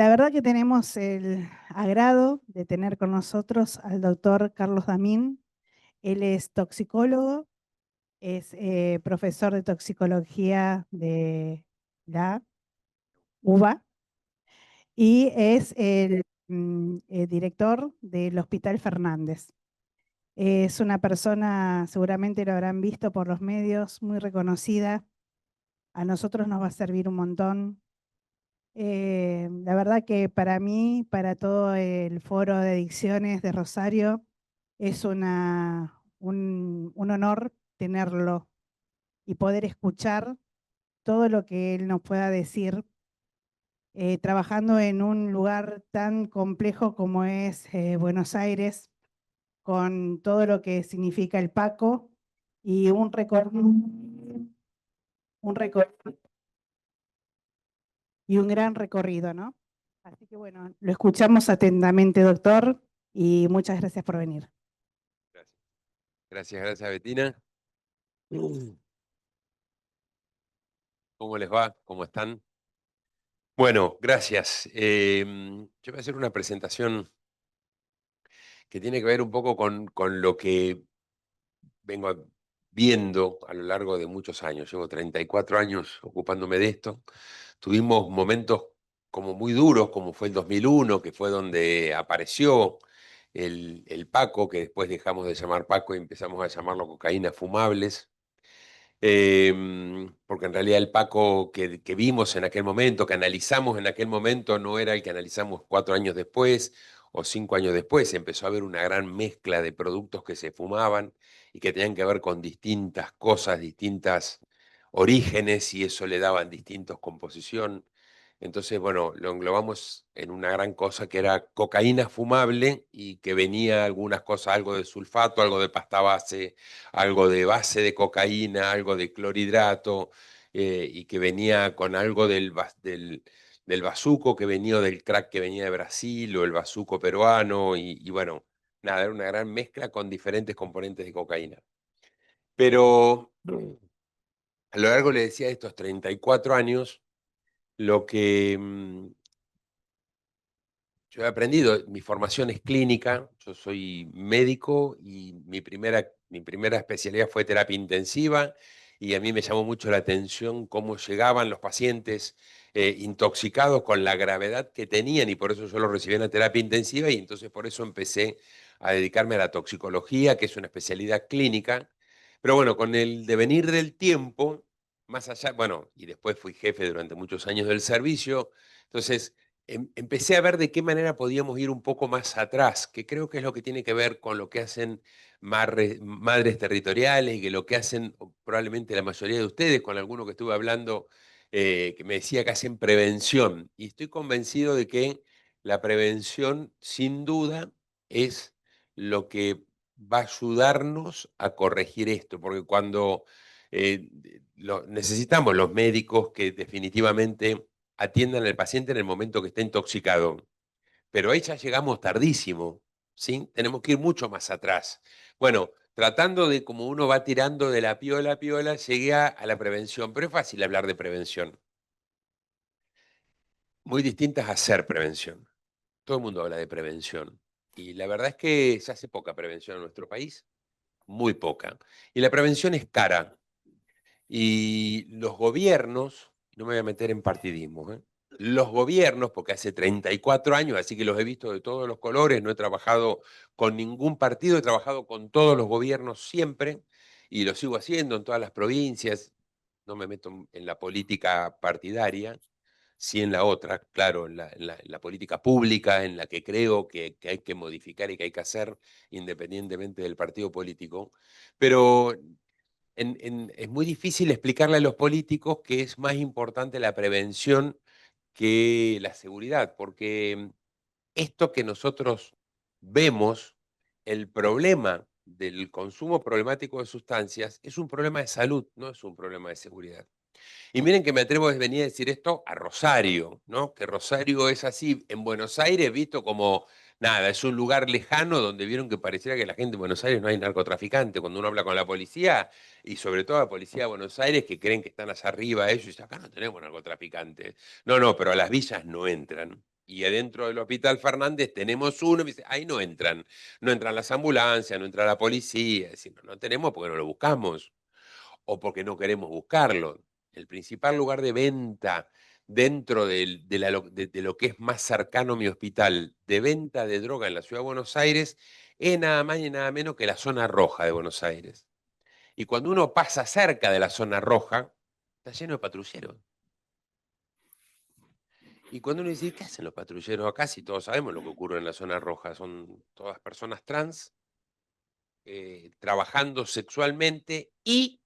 La verdad que tenemos el agrado de tener con nosotros al doctor Carlos Damín. Él es toxicólogo, es profesor de toxicología de la UBA y es el director del Hospital Fernández. Es una persona, seguramente lo habrán visto por los medios, muy reconocida. A nosotros nos va a servir un montón. La verdad que para mí, para todo el foro de adicciones de Rosario, es un honor tenerlo y poder escuchar todo lo que él nos pueda decir, trabajando en un lugar tan complejo como es Buenos Aires, con todo lo que significa el Paco y un recorrido y un gran recorrido, ¿no? Así que bueno, lo escuchamos atentamente, doctor, y muchas gracias por venir. Gracias. Gracias, Betina. ¿Cómo les va? ¿Cómo están? Bueno, gracias. Yo voy a hacer una presentación que tiene que ver un poco con lo que vengo viendo a lo largo de muchos años. Llevo 34 años ocupándome de esto. Tuvimos momentos como muy duros, como fue el 2001, que fue donde apareció el Paco, que después dejamos de llamar Paco y empezamos a llamarlo cocaína fumables. Porque en realidad el Paco que vimos en aquel momento, que analizamos en aquel momento, no era el que analizamos 4 años después o 5 años después. Empezó a haber una gran mezcla de productos que se fumaban y que tenían que ver con distintas cosas, distintas orígenes, y eso le daban distintos composición. Entonces, bueno, lo englobamos en una gran cosa que era cocaína fumable y que venía algunas cosas, algo de sulfato, algo de pasta base, algo de base de cocaína, algo de clorhidrato, y que venía con algo del bazuco que venía del crack que venía de Brasil o el bazuco peruano, y bueno, nada, era una gran mezcla con diferentes componentes de cocaína. Pero a lo largo, le decía, de estos 34 años, lo que yo he aprendido, mi formación es clínica, yo soy médico y mi primera especialidad fue terapia intensiva, y a mí me llamó mucho la atención cómo llegaban los pacientes intoxicados con la gravedad que tenían, y por eso yo los recibí en la terapia intensiva, y entonces por eso empecé a dedicarme a la toxicología, que es una especialidad clínica. Pero bueno, con el devenir del tiempo, más allá, bueno, y después fui jefe durante muchos años del servicio, entonces empecé a ver de qué manera podíamos ir un poco más atrás, que creo que es lo que tiene que ver con lo que hacen madres territoriales, y que lo que hacen probablemente la mayoría de ustedes, con alguno que estuve hablando, que me decía que hacen prevención. Y estoy convencido de que la prevención, sin duda, es lo que va a ayudarnos a corregir esto, porque cuando necesitamos los médicos que definitivamente atiendan al paciente en el momento que está intoxicado. Pero ahí ya llegamos tardísimo, ¿sí? Tenemos que ir mucho más atrás. Bueno, tratando de, como uno va tirando de la piola a piola, llegué a la prevención, pero es fácil hablar de prevención. Muy distintas a hacer prevención. Todo el mundo habla de prevención. Y la verdad es que se hace poca prevención en nuestro país, muy poca. Y la prevención es cara. Y los gobiernos, no me voy a meter en partidismo, ¿eh? Los gobiernos, porque hace 34 años, así que los he visto de todos los colores, no he trabajado con ningún partido, he trabajado con todos los gobiernos siempre, y lo sigo haciendo en todas las provincias. No me meto en la política partidaria, sí en la otra, claro, en la política pública, en la que creo que hay que modificar y que hay que hacer independientemente del partido político. Pero es muy difícil explicarle a los políticos que es más importante la prevención que la seguridad, porque esto que nosotros vemos, el problema del consumo problemático de sustancias, es un problema de salud, no es un problema de seguridad. Y miren que me atrevo a venir a decir esto a Rosario, ¿no? Que Rosario es así, en Buenos Aires, visto como, nada, es un lugar lejano donde vieron que pareciera que la gente en Buenos Aires no hay narcotraficante. Cuando uno habla con la policía, y sobre todo la policía de Buenos Aires, que creen que están allá arriba ellos, y dicen, acá no tenemos narcotraficantes. No, no, pero a las villas no entran. y adentro del Hospital Fernández tenemos uno, me dice, ahí no entran. No entran las ambulancias, no entra la policía. Es decir, no tenemos porque no lo buscamos o porque no queremos buscarlo. El principal lugar de venta dentro de lo que es más cercano a mi hospital, de venta de droga en la ciudad de Buenos Aires, es nada más y nada menos que la zona roja de Buenos Aires. Y cuando uno pasa cerca de la zona roja, está lleno de patrulleros. Y cuando uno dice, ¿qué hacen los patrulleros acá? Si todos sabemos lo que ocurre en la zona roja, son todas personas trans trabajando sexualmente y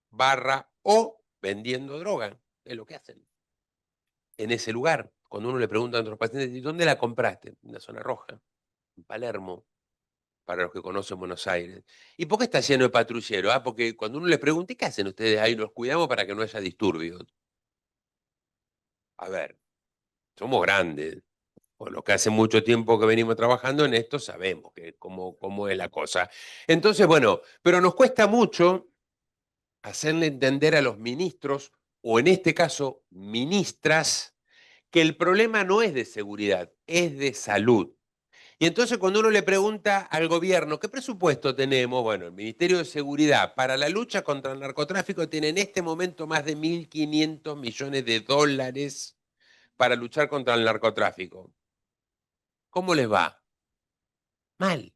barra o vendiendo droga. Es lo que hacen en ese lugar. Cuando uno le pregunta a otros pacientes, ¿y dónde la compraste? En la zona roja, en Palermo, para los que conocen Buenos Aires. ¿Y por qué está lleno de patrulleros? Ah, porque cuando uno les pregunta, ¿y qué hacen ustedes ahí? Los cuidamos para que no haya disturbios. A ver, somos grandes. Por lo que hace mucho tiempo que venimos trabajando en esto, sabemos que cómo es la cosa. Entonces, bueno, pero nos cuesta mucho hacerle entender a los ministros, o en este caso, ministras, que el problema no es de seguridad, es de salud. Y entonces cuando uno le pregunta al gobierno, ¿qué presupuesto tenemos? Bueno, el Ministerio de Seguridad para la lucha contra el narcotráfico tiene en este momento más de 1.500 millones de dólares para luchar contra el narcotráfico. ¿Cómo les va? Mal.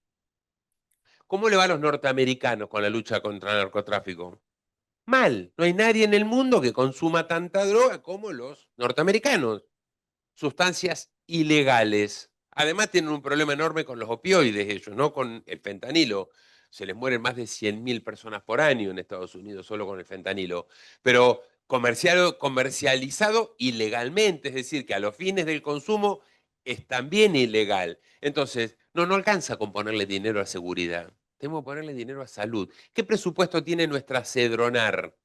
¿Cómo le va a los norteamericanos con la lucha contra el narcotráfico? Mal. No hay nadie en el mundo que consuma tanta droga como los norteamericanos. Sustancias ilegales. Además tienen un problema enorme con los opioides ellos, ¿no? Con el fentanilo. Se les mueren más de 100.000 personas por año en Estados Unidos solo con el fentanilo. Pero comercializado ilegalmente, es decir, que a los fines del consumo es también ilegal. Entonces, no alcanza con ponerle dinero a seguridad. Tenemos que ponerle dinero a salud. ¿Qué presupuesto tiene nuestra Cedronar?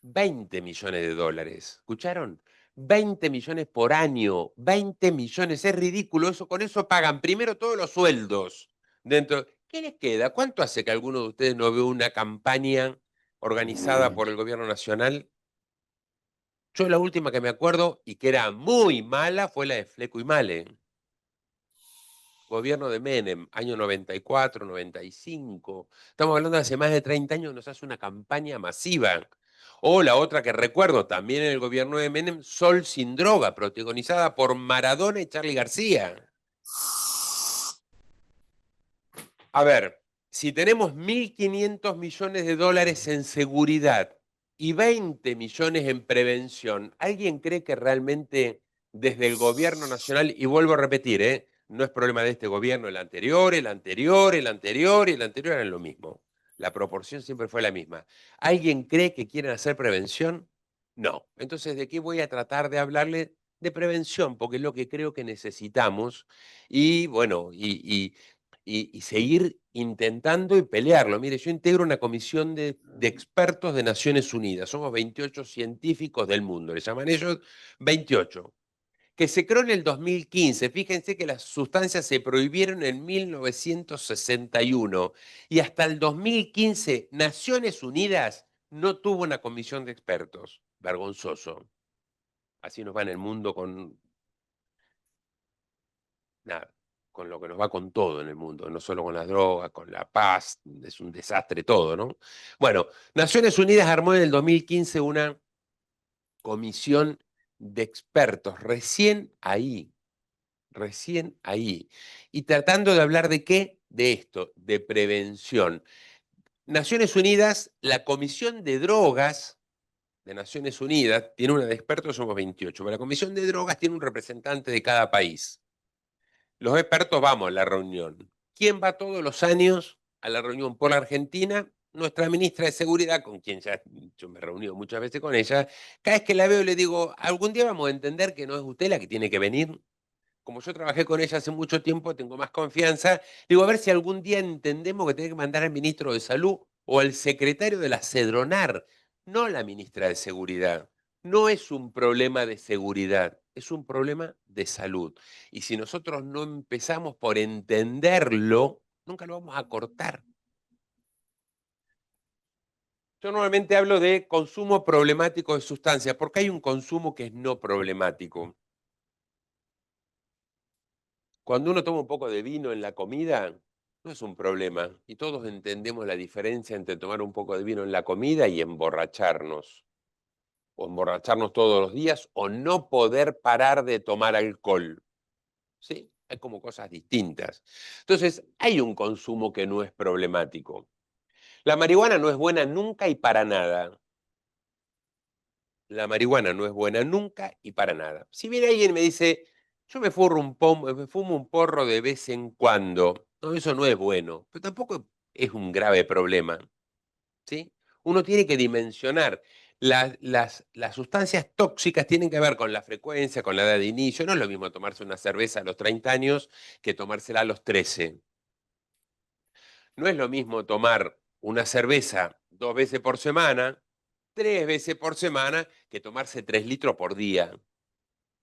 20 millones de dólares. ¿Escucharon? 20 millones por año. 20 millones. Es ridículo. Con eso pagan primero todos los sueldos. Dentro. ¿Qué les queda? ¿Cuánto hace que alguno de ustedes no ve una campaña organizada por el gobierno nacional? Yo la última que me acuerdo y que era muy mala fue la de Fleco y Male. Gobierno de Menem, año 94, 95. Estamos hablando de hace más de 30 años, nos hace una campaña masiva. O la otra que recuerdo, también en el gobierno de Menem, Sol sin droga, protagonizada por Maradona y Charly García. A ver, si tenemos 1.500 millones de dólares en seguridad y 20 millones en prevención, ¿alguien cree que realmente desde el gobierno nacional, y vuelvo a repetir, no es problema de este gobierno, el anterior, el anterior, el anterior y el anterior eran lo mismo? La proporción siempre fue la misma. ¿Alguien cree que quieren hacer prevención? No. Entonces, ¿de qué voy a tratar de hablarle? De prevención, porque es lo que creo que necesitamos. Y bueno, y seguir intentando y pelearlo. Mire, yo integro una comisión de expertos de Naciones Unidas. Somos 28 científicos del mundo, le llaman ellos 28, que se creó en el 2015. Fíjense que las sustancias se prohibieron en 1961 y hasta el 2015 Naciones Unidas no tuvo una comisión de expertos. Vergonzoso. Así nos va en el mundo con nada, con lo que nos va con todo en el mundo, no solo con las drogas, con la paz, es un desastre todo, ¿no? Bueno, Naciones Unidas armó en el 2015 una comisión de expertos, recién ahí, y tratando de hablar de qué, de esto, de prevención. Naciones Unidas, la Comisión de Drogas de Naciones Unidas, tiene una de expertos, somos 28, pero la Comisión de Drogas tiene un representante de cada país. Los expertos vamos a la reunión. ¿Quién va todos los años a la reunión por la Argentina? Nuestra ministra de Seguridad, con quien ya yo me he reunido muchas veces con ella. Cada vez que la veo le digo, algún día vamos a entender que no es usted la que tiene que venir. Como yo trabajé con ella hace mucho tiempo, tengo más confianza. Digo, a ver si algún día entendemos que tiene que mandar al ministro de Salud o al secretario de la Cedronar, no la ministra de Seguridad. No es un problema de seguridad, es un problema de salud. Y si nosotros no empezamos por entenderlo, nunca lo vamos a cortar. Yo normalmente hablo de consumo problemático de sustancias, porque hay un consumo que es no problemático. Cuando uno toma un poco de vino en la comida, no es un problema. Y todos entendemos la diferencia entre tomar un poco de vino en la comida y emborracharnos. O emborracharnos todos los días o no poder parar de tomar alcohol. ¿Sí? Hay como cosas distintas. Entonces, hay un consumo que no es problemático. La marihuana no es buena nunca y para nada. La marihuana no es buena nunca y para nada. Si viene alguien y me dice, yo me fumo un porro de vez en cuando, no, eso no es bueno, pero tampoco es un grave problema, ¿sí? Uno tiene que dimensionar. Las sustancias tóxicas tienen que ver con la frecuencia, con la edad de inicio. No es lo mismo tomarse una cerveza a los 30 años que tomársela a los 13. No es lo mismo tomar una cerveza 2 veces por semana, 3 veces por semana, que tomarse 3 litros por día.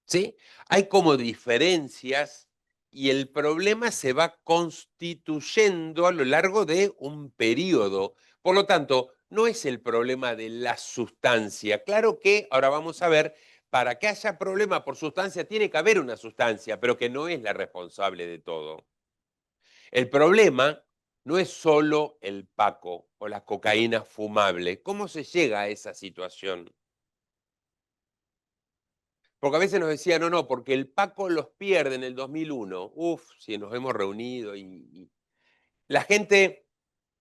¿Sí? Hay como diferencias y el problema se va constituyendo a lo largo de un periodo. Por lo tanto, no es el problema de la sustancia. Claro que ahora vamos a ver, para que haya problema por sustancia tiene que haber una sustancia, pero que no es la responsable de todo. El problema no es solo el paco o la cocaína fumable. ¿Cómo se llega a esa situación? Porque a veces nos decían, no, no, porque el Paco los pierde en el 2001. Uf, si nos hemos reunido y la gente,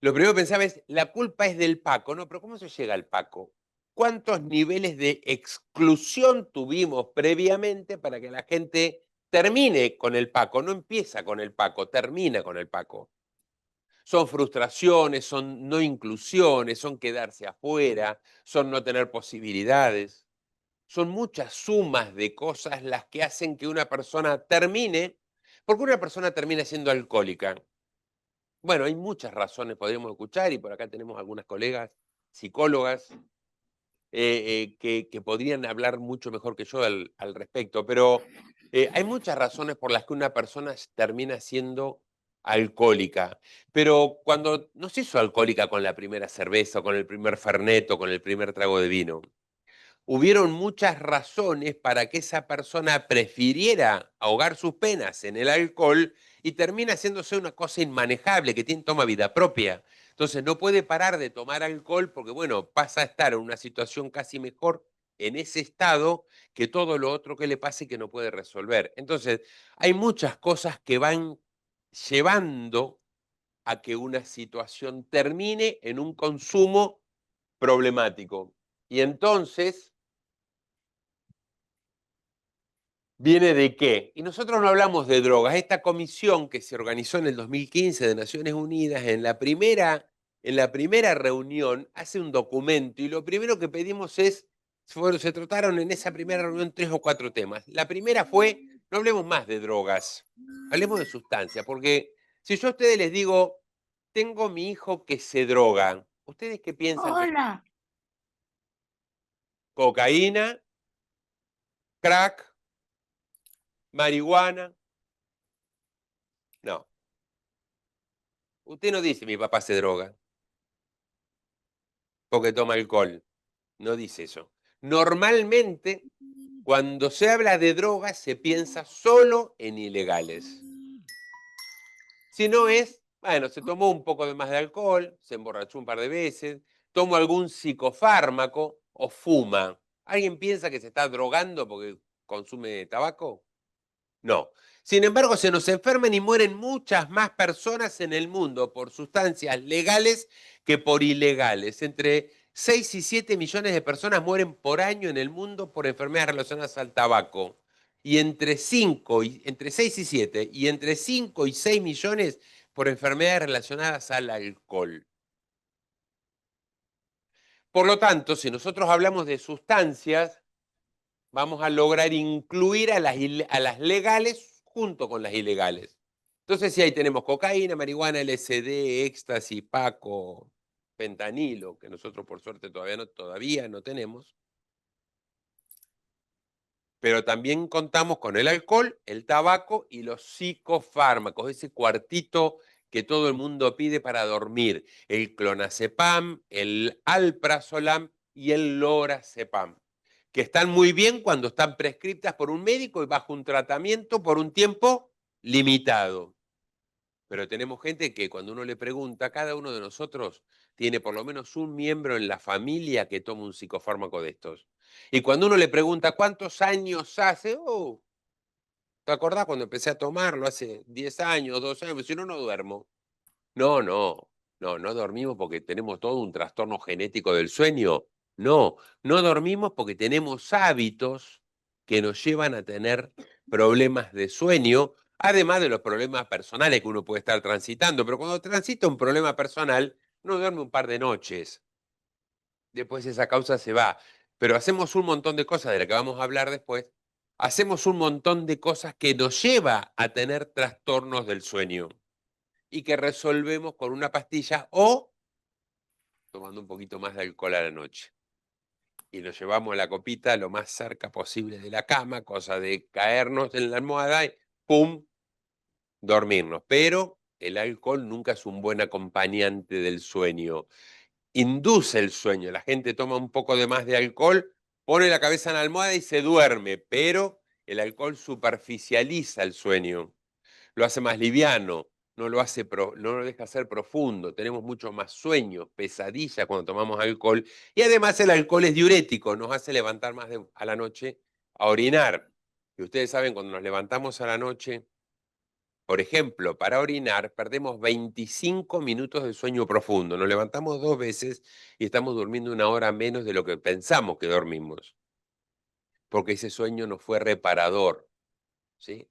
lo primero que pensaba es, la culpa es del Paco, ¿no? Pero ¿cómo se llega al Paco? ¿Cuántos niveles de exclusión tuvimos previamente para que la gente termine con el Paco? No empieza con el Paco, termina con el Paco. Son frustraciones, son no inclusiones, son quedarse afuera, son no tener posibilidades. Son muchas sumas de cosas las que hacen que una persona termine, porque una persona termina siendo alcohólica. Bueno, hay muchas razones, podríamos escuchar, y por acá tenemos algunas colegas psicólogas que podrían hablar mucho mejor que yo al respecto, pero hay muchas razones por las que una persona termina siendo alcohólica. Pero cuando no se hizo alcohólica con la primera cerveza, o con el primer fernet, o con el primer trago de vino, hubieron muchas razones para que esa persona prefiriera ahogar sus penas en el alcohol y termina haciéndose una cosa inmanejable, que toma vida propia. Entonces no puede parar de tomar alcohol porque, bueno, pasa a estar en una situación casi mejor en ese estado que todo lo otro que le pase que no puede resolver. Entonces, hay muchas cosas que van llevando a que una situación termine en un consumo problemático. Y entonces ¿viene de qué? Y nosotros no hablamos de drogas. Esta comisión que se organizó en el 2015 de Naciones Unidas, en la primera reunión, hace un documento y lo primero que pedimos es, se trataron en esa primera reunión 3 o 4 temas. La primera fue, no hablemos más de drogas, hablemos de sustancias, porque si yo a ustedes les digo, tengo mi hijo que se droga, ¿ustedes qué piensan que es? Hola, Cocaína, crack, marihuana? No. Usted no dice mi papá se droga porque toma alcohol. No dice eso. Normalmente, cuando se habla de drogas, se piensa solo en ilegales. Si no es, bueno, se tomó un poco de más de alcohol, se emborrachó un par de veces, tomó algún psicofármaco o fuma. ¿Alguien piensa que se está drogando porque consume tabaco? No. Sin embargo, se nos enferman y mueren muchas más personas en el mundo por sustancias legales que por ilegales. Entre 6 y 7 millones de personas mueren por año en el mundo por enfermedades relacionadas al tabaco. Y entre 6 y 7, y entre 5 y 6 millones por enfermedades relacionadas al alcohol. Por lo tanto, si nosotros hablamos de sustancias, vamos a lograr incluir a las legales junto con las ilegales. Entonces, sí, ahí tenemos cocaína, marihuana, LSD, éxtasis, paco, fentanilo, que nosotros por suerte todavía no tenemos. Pero también contamos con el alcohol, el tabaco y los psicofármacos, ese cuartito que todo el mundo pide para dormir, el clonazepam, el alprazolam y el lorazepam, que están muy bien cuando están prescritas por un médico y bajo un tratamiento por un tiempo limitado. Pero tenemos gente que cuando uno le pregunta, cada uno de nosotros tiene por lo menos un miembro en la familia que toma un psicofármaco de estos. Y cuando uno le pregunta, ¿cuántos años hace? Oh, ¿te acordás cuando empecé a tomarlo hace 10 años, 12 años? Si no, no duermo. No, no, no dormimos porque tenemos todo un trastorno genético del sueño. No, no dormimos porque tenemos hábitos que nos llevan a tener problemas de sueño, además de los problemas personales que uno puede estar transitando. Pero cuando transita un problema personal, uno duerme un par de noches. Después esa causa se va. Pero hacemos un montón de cosas de las que vamos a hablar después. Hacemos un montón de cosas que nos lleva a tener trastornos del sueño y que resolvemos con una pastilla o tomando un poquito más de alcohol a la noche. Y nos llevamos la copita lo más cerca posible de la cama, cosa de caernos en la almohada y ¡pum! Dormirnos. Pero el alcohol nunca es un buen acompañante del sueño. Induce el sueño. La gente toma un poco de más de alcohol, pone la cabeza en la almohada y se duerme, pero el alcohol superficializa el sueño, lo hace más liviano, no lo deja ser profundo, tenemos mucho más sueño, pesadilla cuando tomamos alcohol, y además el alcohol es diurético, nos hace levantar más a la noche a orinar. Y ustedes saben, cuando nos levantamos a la noche, por ejemplo, para orinar, perdemos 25 minutos de sueño profundo. Nos levantamos 2 veces y estamos durmiendo 1 hora menos de lo que pensamos que dormimos, porque ese sueño no fue reparador, ¿sí?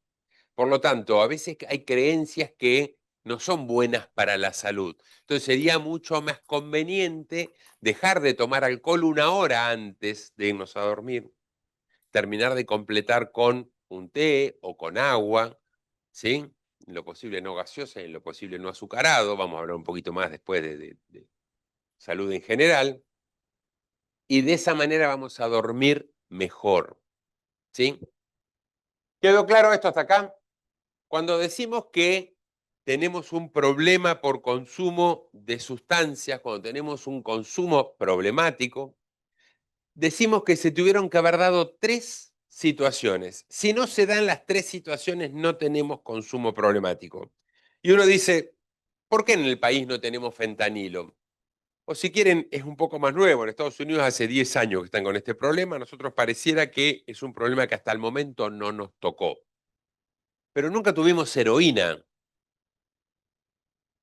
Por lo tanto, a veces hay creencias que no son buenas para la salud. Entonces sería mucho más conveniente dejar de tomar alcohol 1 hora antes de irnos a dormir, terminar de completar con un té o con agua, ¿sí? En lo posible no gaseosa, en lo posible no azucarado. Vamos a hablar un poquito más después de salud en general. Y de esa manera vamos a dormir mejor, ¿sí? ¿Quedó claro esto hasta acá? Cuando decimos que tenemos un problema por consumo de sustancias, cuando tenemos un consumo problemático, decimos que se tuvieron que haber dado 3 situaciones. Si no se dan las 3 situaciones, no tenemos consumo problemático. Y uno dice, ¿por qué en el país no tenemos fentanilo? O si quieren, es un poco más nuevo. En Estados Unidos hace 10 años que están con este problema. Nosotros pareciera que es un problema que hasta el momento no nos tocó. Pero nunca tuvimos heroína.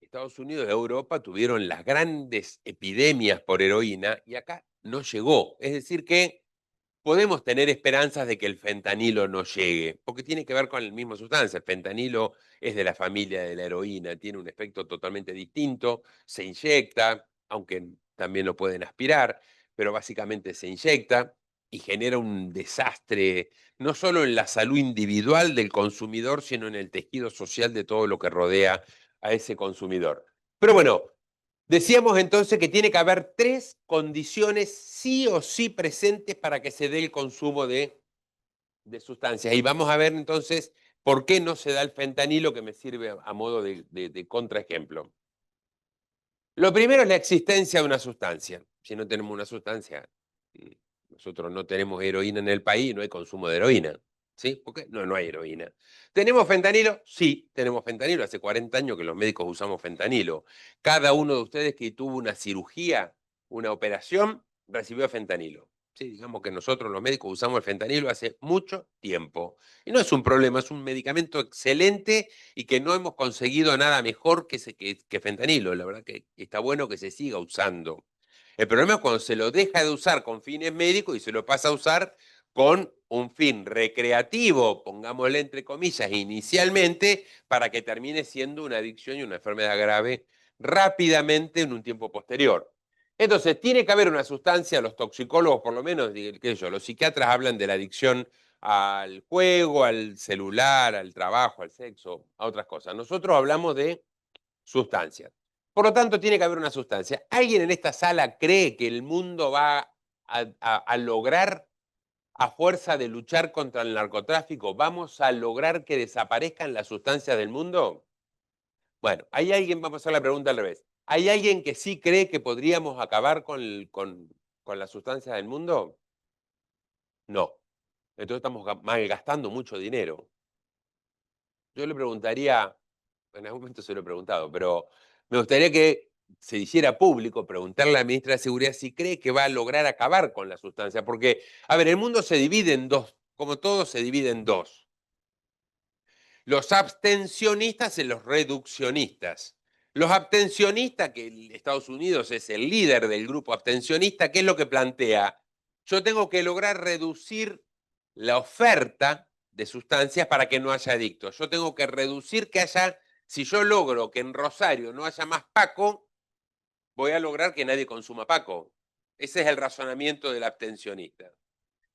Estados Unidos y Europa tuvieron las grandes epidemias por heroína y acá no llegó. Es decir, que podemos tener esperanzas de que el fentanilo no llegue, porque tiene que ver con la misma sustancia. El fentanilo es de la familia de la heroína, tiene un efecto totalmente distinto, se inyecta, aunque también lo pueden aspirar, pero básicamente se inyecta y genera un desastre, no solo en la salud individual del consumidor, sino en el tejido social de todo lo que rodea a ese consumidor. Pero bueno, decíamos entonces que tiene que haber 3 condiciones sí o sí presentes para que se dé el consumo de sustancias. Y vamos a ver entonces por qué no se da el fentanilo, que me sirve a modo de contraejemplo. Lo primero es la existencia de una sustancia. Si no tenemos una sustancia, mm, nosotros no tenemos heroína en el país, no hay consumo de heroína. ¿Sí? ¿Por qué? No, no hay heroína. ¿Tenemos fentanilo? Sí, tenemos fentanilo. Hace 40 años que los médicos usamos fentanilo. Cada uno de ustedes que tuvo una cirugía, una operación, recibió fentanilo. Sí, digamos que nosotros los médicos usamos el fentanilo hace mucho tiempo. Y no es un problema, es un medicamento excelente y que no hemos conseguido nada mejor que fentanilo. La verdad que está bueno que se siga usando. El problema es cuando se lo deja de usar con fines médicos y se lo pasa a usar con un fin recreativo, pongámosle entre comillas, inicialmente, para que termine siendo una adicción y una enfermedad grave rápidamente en un tiempo posterior. Entonces, tiene que haber una sustancia, los toxicólogos por lo menos, qué sé yo, los psiquiatras hablan de la adicción al juego, al celular, al trabajo, al sexo, a otras cosas. Nosotros hablamos de sustancias. Por lo tanto, tiene que haber una sustancia. ¿Alguien en esta sala cree que el mundo va a lograr, a fuerza de luchar contra el narcotráfico, vamos a lograr que desaparezcan las sustancias del mundo? Bueno, hay alguien, vamos a hacer la pregunta al revés. ¿Hay alguien que sí cree que podríamos acabar con las sustancias del mundo? No. Entonces estamos malgastando mucho dinero. yo le preguntaría, en algún momento se lo he preguntado, pero me gustaría que se hiciera público, preguntarle a la ministra de Seguridad si cree que va a lograr acabar con la sustancia. Porque, a ver, el mundo se divide en dos, como todo se divide en dos. Los abstencionistas y los reduccionistas. Los abstencionistas, que Estados Unidos es el líder del grupo abstencionista, ¿qué es lo que plantea? Yo tengo que lograr reducir la oferta de sustancias para que no haya adictos. Yo tengo que reducir que haya, si yo logro que en Rosario no haya más Paco, voy a lograr que nadie consuma Paco. Ese es el razonamiento del abstencionista.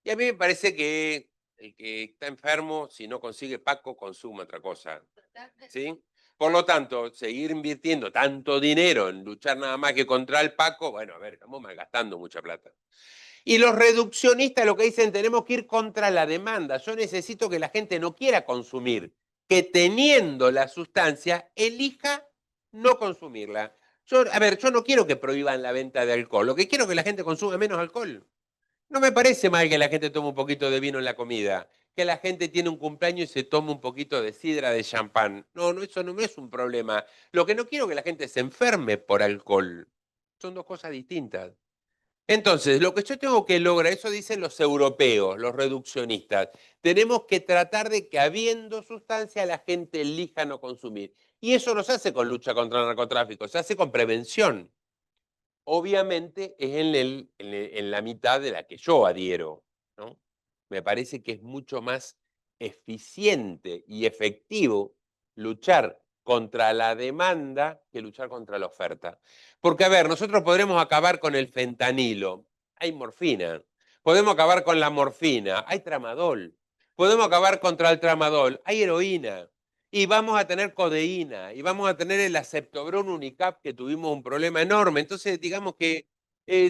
Y a mí me parece que el que está enfermo, si no consigue Paco, consume otra cosa. ¿Sí? Por lo tanto, seguir invirtiendo tanto dinero en luchar nada más que contra el Paco, bueno, a ver, estamos malgastando mucha plata. Y los reduccionistas lo que dicen, tenemos que ir contra la demanda. Yo necesito que la gente no quiera consumir, que teniendo la sustancia, elija no consumirla. A ver, yo no quiero que prohíban la venta de alcohol, lo que quiero es que la gente consuma menos alcohol. No me parece mal que la gente tome un poquito de vino en la comida, que la gente tiene un cumpleaños y se tome un poquito de sidra, de champán. No, no, eso no es un problema. Lo que no quiero es que la gente se enferme por alcohol. Son dos cosas distintas. Entonces, lo que yo tengo que lograr, eso dicen los europeos, los reduccionistas, tenemos que tratar de que habiendo sustancia la gente elija no consumir. Y eso no se hace con lucha contra el narcotráfico, se hace con prevención. Obviamente es en la mitad de la que yo adhiero, ¿no? Me parece que es mucho más eficiente y efectivo luchar contra la demanda que luchar contra la oferta. Porque, a ver, nosotros podremos acabar con el fentanilo, hay morfina. Podemos acabar con la morfina, hay tramadol. Podemos acabar contra el tramadol, hay heroína. Y vamos a tener codeína, y vamos a tener el aceptobron unicap, que tuvimos un problema enorme. Entonces, digamos que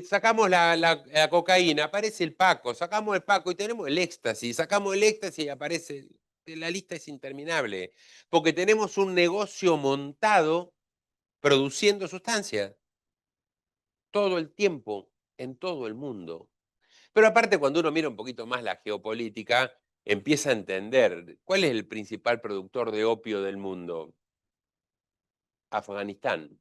sacamos la cocaína, aparece el Paco, sacamos el Paco y tenemos el éxtasis, sacamos el éxtasis y aparece, la lista es interminable, porque tenemos un negocio montado produciendo sustancias todo el tiempo, en todo el mundo. Pero aparte, cuando uno mira un poquito más la geopolítica, empieza a entender cuál es el principal productor de opio del mundo. Afganistán.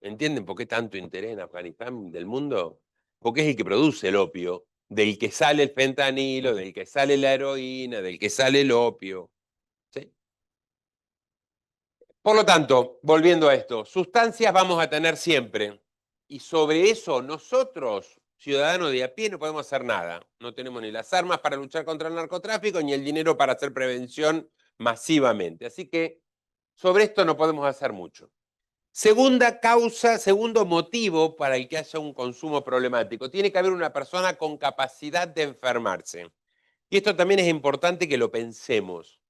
¿Entienden por qué tanto interés en Afganistán del mundo? Porque es el que produce el opio, del que sale el fentanilo, del que sale la heroína, del que sale el opio. ¿Sí? Por lo tanto, volviendo a esto, sustancias vamos a tener siempre. Y sobre eso nosotros, ciudadanos de a pie, no podemos hacer nada. No tenemos ni las armas para luchar contra el narcotráfico, ni el dinero para hacer prevención masivamente. Así que sobre esto no podemos hacer mucho. Segunda causa, segundo motivo para el que haya un consumo problemático. Tiene que haber una persona con capacidad de enfermarse. Y esto también es importante que lo pensemos.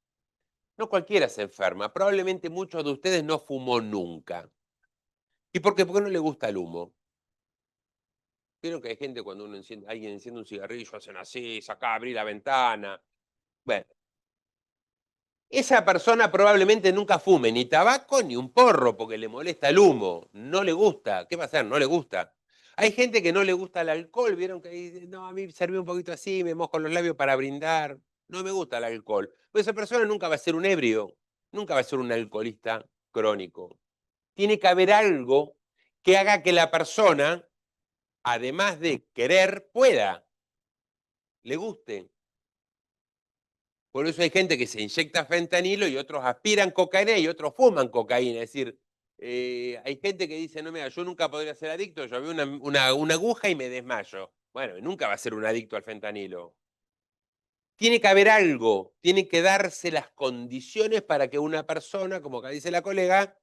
No cualquiera se enferma. Probablemente muchos de ustedes no fumó nunca. ¿Y por qué? Porque no le gusta el humo. Vieron que hay gente cuando alguien enciende un cigarrillo, hacen así, saca, abrí la ventana. Bueno, esa persona probablemente nunca fume ni tabaco ni un porro porque le molesta el humo, no le gusta. ¿Qué va a hacer? No le gusta. Hay gente que no le gusta el alcohol, vieron que dice, no, a mí serví un poquito así, me mojo los labios para brindar. No me gusta el alcohol. Pues esa persona nunca va a ser un ebrio, nunca va a ser un alcoholista crónico. Tiene que haber algo que haga que la persona, además de querer, pueda, le guste. Por eso hay gente que se inyecta fentanilo y otros aspiran cocaína y otros fuman cocaína. Es decir, hay gente que dice, no, mira, yo nunca podría ser adicto, yo veo una aguja y me desmayo. Bueno, nunca va a ser un adicto al fentanilo. Tiene que haber algo, tiene que darse las condiciones para que una persona, como acá dice la colega,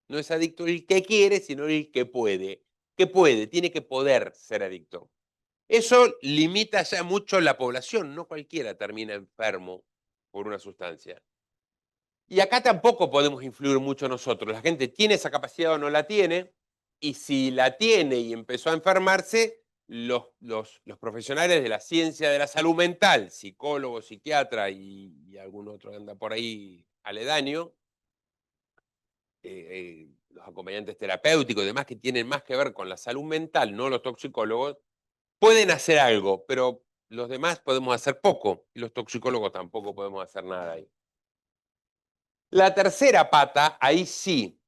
no es adicto el que quiere, sino el que puede. Que puede, tiene que poder ser adicto. Eso limita ya mucho la población, no cualquiera termina enfermo por una sustancia. Y acá tampoco podemos influir mucho nosotros. La gente tiene esa capacidad o no la tiene, y si la tiene y empezó a enfermarse, los profesionales de la ciencia de la salud mental, psicólogos, psiquiatra y algún otro que anda por ahí aledaño, los acompañantes terapéuticos y demás que tienen más que ver con la salud mental, no los toxicólogos, pueden hacer algo, pero los demás podemos hacer poco y los toxicólogos tampoco podemos hacer nada ahí. La tercera pata, ahí sí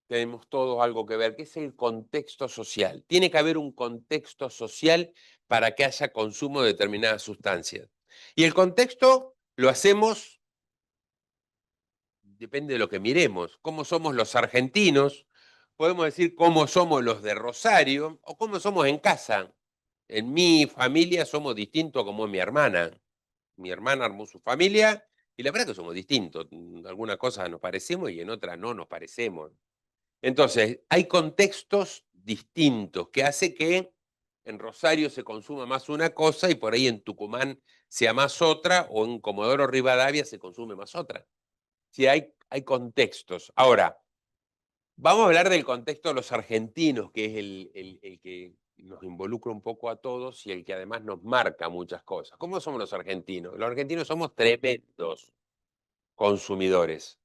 tenemos todos algo que ver, que es el contexto social. Tiene que haber un contexto social para que haya consumo de determinadas sustancias. Y el contexto lo hacemos, depende de lo que miremos, cómo somos los argentinos, podemos decir cómo somos los de Rosario o cómo somos en casa. En mi familia somos distintos como mi hermana. Mi hermana armó su familia y la verdad que somos distintos. En algunas cosas nos parecemos y en otras no nos parecemos. Entonces, hay contextos distintos que hace que en Rosario se consuma más una cosa y por ahí en Tucumán sea más otra, o en Comodoro Rivadavia se consume más otra. Sí, hay contextos. Ahora, vamos a hablar del contexto de los argentinos, que es el que nos involucra un poco a todos y el que además nos marca muchas cosas. ¿Cómo somos los argentinos? Los argentinos somos tremendos consumidores,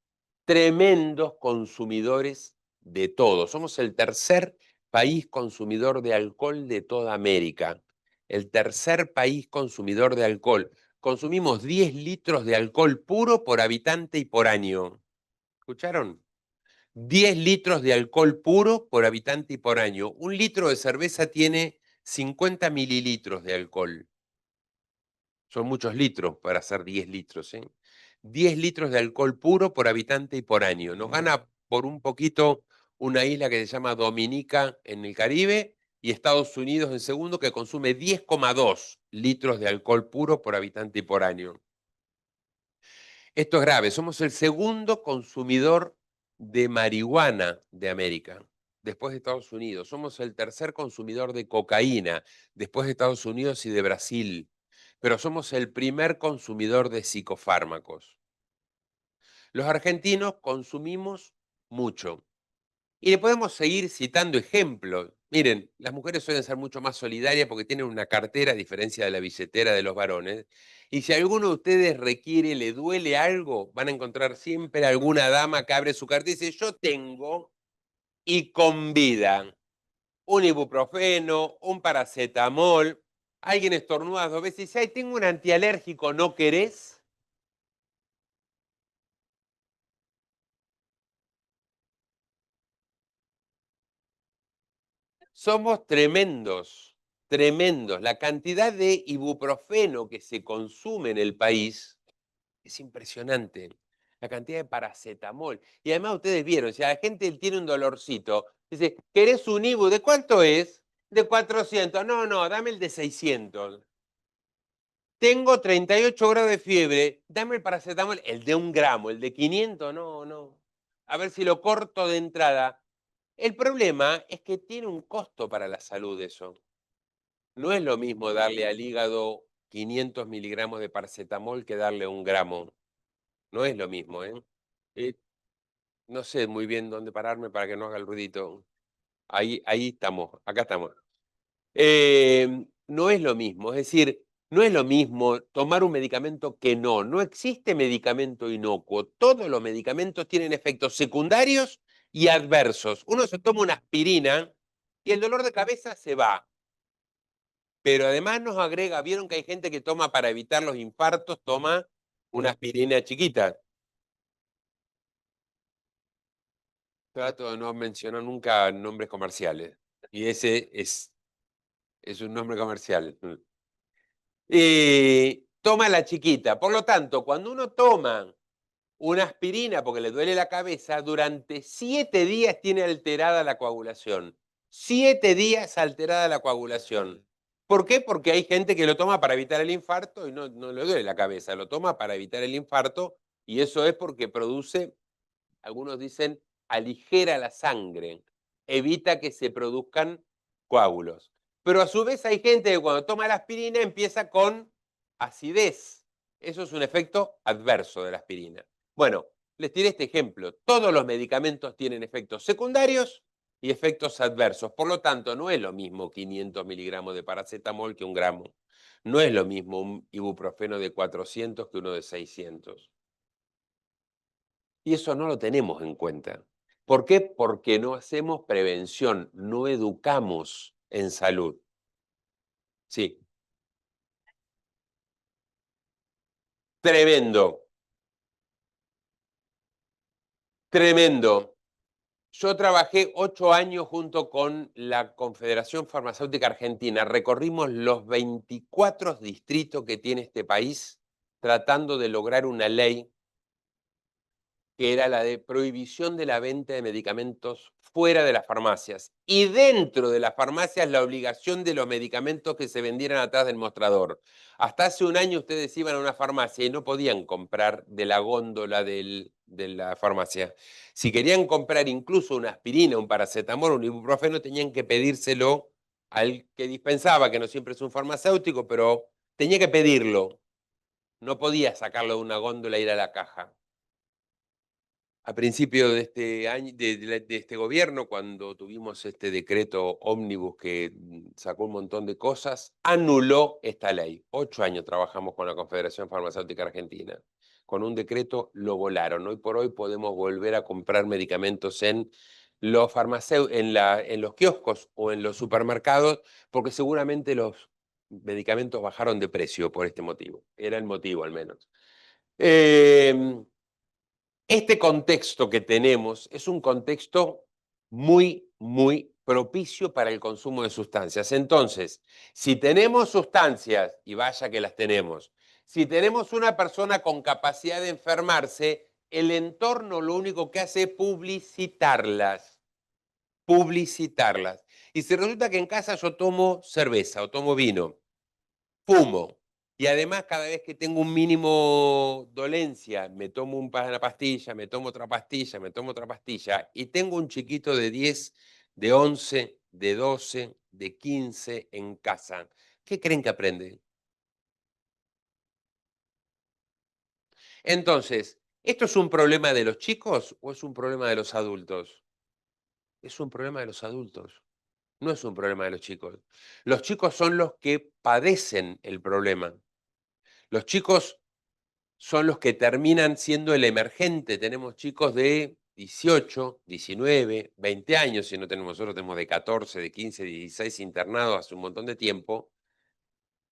tremendos consumidores de todo. Somos el tercer país consumidor de alcohol de toda América. El tercer país consumidor de alcohol. Consumimos 10 litros de alcohol puro por habitante y por año. ¿Escucharon? 10 litros de alcohol puro por habitante y por año. Un litro de cerveza tiene 50 mililitros de alcohol. Son muchos litros para hacer 10 litros, ¿eh? 10 litros de alcohol puro por habitante y por año. Nos gana por un poquito una isla que se llama Dominica en el Caribe y Estados Unidos en segundo, que consume 10,2 litros de alcohol puro por habitante y por año. Esto es grave. Somos el segundo consumidor de marihuana de América, después de Estados Unidos. Somos el tercer consumidor de cocaína, después de Estados Unidos y de Brasil. Pero somos el primer consumidor de psicofármacos. Los argentinos consumimos mucho. Y le podemos seguir citando ejemplos. Miren, las mujeres suelen ser mucho más solidarias porque tienen una cartera, a diferencia de la billetera de los varones. Y si alguno de ustedes requiere, le duele algo, van a encontrar siempre alguna dama que abre su cartera y dice, yo tengo, y convida un ibuprofeno, un paracetamol. Alguien estornuda 2 veces y dice, ay, tengo un antialérgico, ¿no querés? Somos tremendos, tremendos. La cantidad de ibuprofeno que se consume en el país es impresionante. La cantidad de paracetamol. Y además ustedes vieron, si la gente tiene un dolorcito, dice, ¿querés un ibu? ¿De cuánto es? De 400. No, no, dame el de 600. Tengo 38 grados de fiebre, dame el paracetamol, el de 1 gramo, el de 500, no, no. A ver si lo corto de entrada. El problema es que tiene un costo para la salud eso. No es lo mismo darle al hígado 500 miligramos de paracetamol que darle 1 gramo. No es lo mismo, ¿eh? Eh, no sé muy bien dónde pararme para que no haga el ruidito. Ahí estamos, acá estamos. No es lo mismo, es decir, no es lo mismo tomar un medicamento que no. No existe medicamento inocuo. Todos los medicamentos tienen efectos secundarios y adversos. Uno se toma una aspirina y el dolor de cabeza se va. Pero además nos agrega, vieron que hay gente que toma para evitar los infartos, toma una aspirina chiquita. Trato de no mencionar nunca nombres comerciales. Y ese es un nombre comercial. Toma la chiquita. Por lo tanto, cuando uno toma una aspirina porque le duele la cabeza, durante 7 días tiene alterada la coagulación. 7 días alterada la coagulación. ¿Por qué? Porque hay gente que lo toma para evitar el infarto y no le duele la cabeza, lo toma para evitar el infarto y eso es porque produce, algunos dicen, aligera la sangre, evita que se produzcan coágulos. Pero a su vez hay gente que cuando toma la aspirina empieza con acidez. Eso es un efecto adverso de la aspirina. Bueno, les tiré este ejemplo. Todos los medicamentos tienen efectos secundarios y efectos adversos. Por lo tanto, no es lo mismo 500 miligramos de paracetamol que 1 gramo. No es lo mismo un ibuprofeno de 400 que uno de 600. Y eso no lo tenemos en cuenta. ¿Por qué? Porque no hacemos prevención, no educamos en salud. Sí, tremendo. Tremendo. Yo trabajé 8 años junto con la Confederación Farmacéutica Argentina. Recorrimos los 24 distritos que tiene este país tratando de lograr una ley que era la de prohibición de la venta de medicamentos fuera de las farmacias y dentro de las farmacias la obligación de los medicamentos que se vendieran atrás del mostrador. Hasta hace un año ustedes iban a una farmacia y no podían comprar de la góndola de la farmacia. Si querían comprar incluso una aspirina, un paracetamol, un ibuprofeno, tenían que pedírselo al que dispensaba, que no siempre es un farmacéutico, pero tenía que pedirlo. No podía sacarlo de una góndola e ir a la caja. A principio de este año, de este gobierno, cuando tuvimos este decreto ómnibus que sacó un montón de cosas, anuló esta ley. 8 años trabajamos con la Confederación Farmacéutica Argentina. Con un decreto lo volaron. Hoy por hoy podemos volver a comprar medicamentos en los en los kioscos o en los supermercados, porque seguramente los medicamentos bajaron de precio por este motivo. Era el motivo, al menos. Este contexto que tenemos es un contexto muy propicio para el consumo de sustancias. Entonces, si tenemos sustancias, y vaya que las tenemos, si tenemos una persona con capacidad de enfermarse, el entorno lo único que hace es publicitarlas. Publicitarlas. Y si resulta que en casa yo tomo cerveza o tomo vino, fumo. Y además, cada vez que tengo un mínimo dolencia, me tomo una pastilla, me tomo otra pastilla, me tomo otra pastilla, y tengo un chiquito de 10, de 11, de 12, de 15 en casa. ¿Qué creen que aprende? Entonces, ¿esto es un problema de los chicos o es un problema de los adultos? Es un problema de los adultos, no es un problema de los chicos. Los chicos son los que padecen el problema. Los chicos son los que terminan siendo el emergente. Tenemos chicos de 18, 19, 20 años, si no tenemos nosotros, tenemos de 14, de 15, 16 internados hace un montón de tiempo.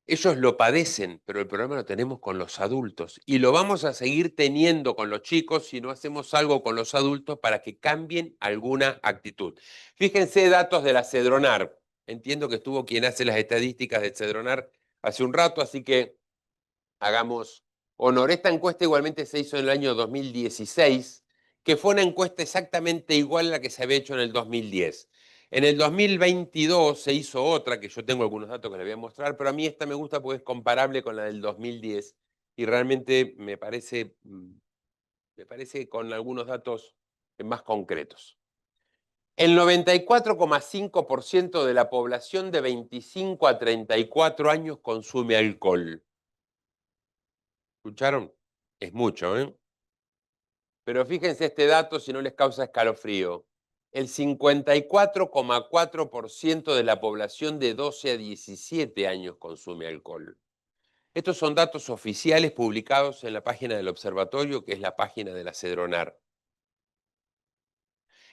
Ellos lo padecen, pero el problema lo tenemos con los adultos y lo vamos a seguir teniendo con los chicos si no hacemos algo con los adultos para que cambien alguna actitud. Fíjense datos de la Cedronar. Entiendo que estuvo quien hace las estadísticas de Cedronar hace un rato, así que hagamos honor. Esta encuesta igualmente se hizo en el año 2016, que fue una encuesta exactamente igual a la que se había hecho en el 2010. En el 2022 se hizo otra, que yo tengo algunos datos que les voy a mostrar, pero a mí esta me gusta porque es comparable con la del 2010 y realmente me parece con algunos datos más concretos. El 94,5% de la población de 25 a 34 años consume alcohol. ¿Escucharon? Es mucho, ¿eh? Pero fíjense este dato si no les causa escalofrío. El 54,4% de la población de 12 a 17 años consume alcohol. Estos son datos oficiales publicados en la página del observatorio, que es la página de la Cedronar.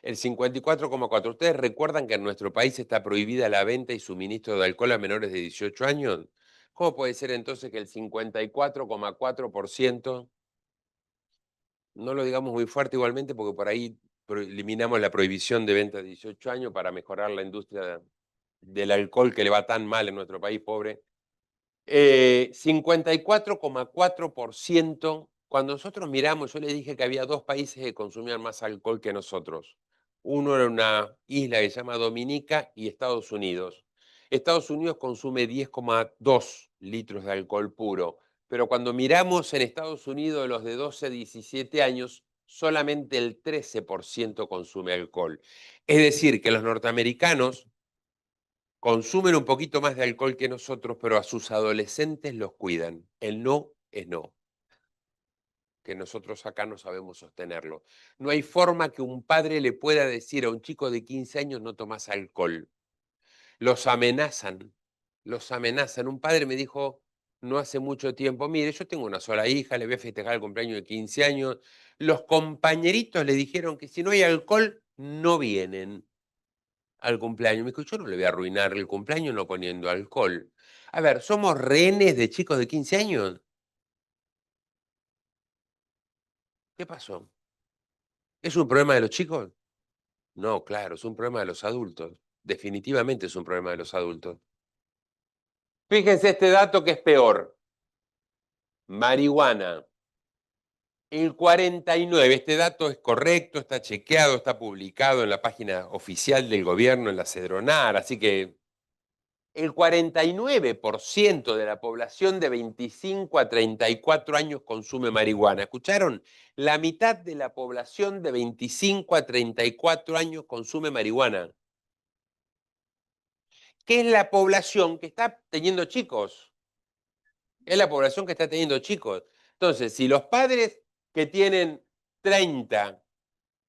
El 54,4%. ¿Ustedes recuerdan que en nuestro país está prohibida la venta y suministro de alcohol a menores de 18 años? ¿Cómo puede ser entonces que el 54,4%, no lo digamos muy fuerte igualmente porque por ahí eliminamos la prohibición de venta de 18 años para mejorar la industria del alcohol que le va tan mal en nuestro país, pobre? 54,4%. Cuando nosotros miramos, yo les dije que había 2 países que consumían más alcohol que nosotros. Uno era una isla que se llama Dominica y Estados Unidos. Estados Unidos consume 10,2 litros de alcohol puro, pero cuando miramos en Estados Unidos los de 12 a 17 años, solamente el 13% consume alcohol. Es decir, que los norteamericanos consumen un poquito más de alcohol que nosotros, pero a sus adolescentes los cuidan. El no es no, que nosotros acá no sabemos sostenerlo. No hay forma que un padre le pueda decir a un chico de 15 años no tomas alcohol. Los amenazan, los amenazan. Un padre me dijo no hace mucho tiempo, mire, yo tengo una sola hija, le voy a festejar el cumpleaños de 15 años. Los compañeritos le dijeron que si no hay alcohol, no vienen al cumpleaños. Me dijo, yo no le voy a arruinar el cumpleaños no poniendo alcohol. A ver, ¿somos rehenes de chicos de 15 años? ¿Qué pasó? ¿Es un problema de los chicos? No, claro, es un problema de los adultos. Definitivamente es un problema de los adultos. Fíjense este dato que es peor. Marihuana. El 49, este dato es correcto, está chequeado, está publicado en la página oficial del gobierno, en la Cedronar, así que el 49% de la población de 25 a 34 años consume marihuana. ¿Escucharon? La mitad de la población de 25 a 34 años consume marihuana, que es la población que está teniendo chicos. Es la población que está teniendo chicos. Entonces, si los padres que tienen 30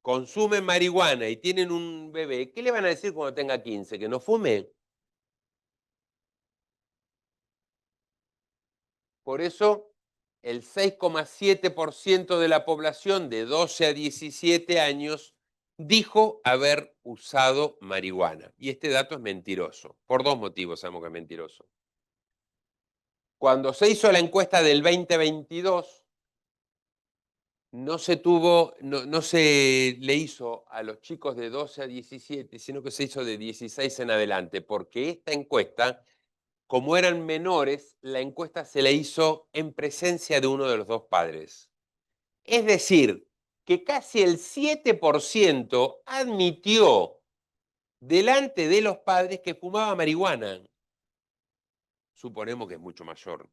consumen marihuana y tienen un bebé, ¿qué le van a decir cuando tenga 15? ¿Que no fume? Por eso, el 6,7% de la población de 12 a 17 años dijo haber usado marihuana. Y este dato es mentiroso. Por dos motivos sabemos que es mentiroso. Cuando se hizo la encuesta del 2022, no se le hizo a los chicos de 12 a 17, sino que se hizo de 16 en adelante, porque esta encuesta, como eran menores, la encuesta se le hizo en presencia de uno de los dos padres. Es decir, que casi el 7% admitió delante de los padres que fumaba marihuana. Suponemos que es mucho mayor.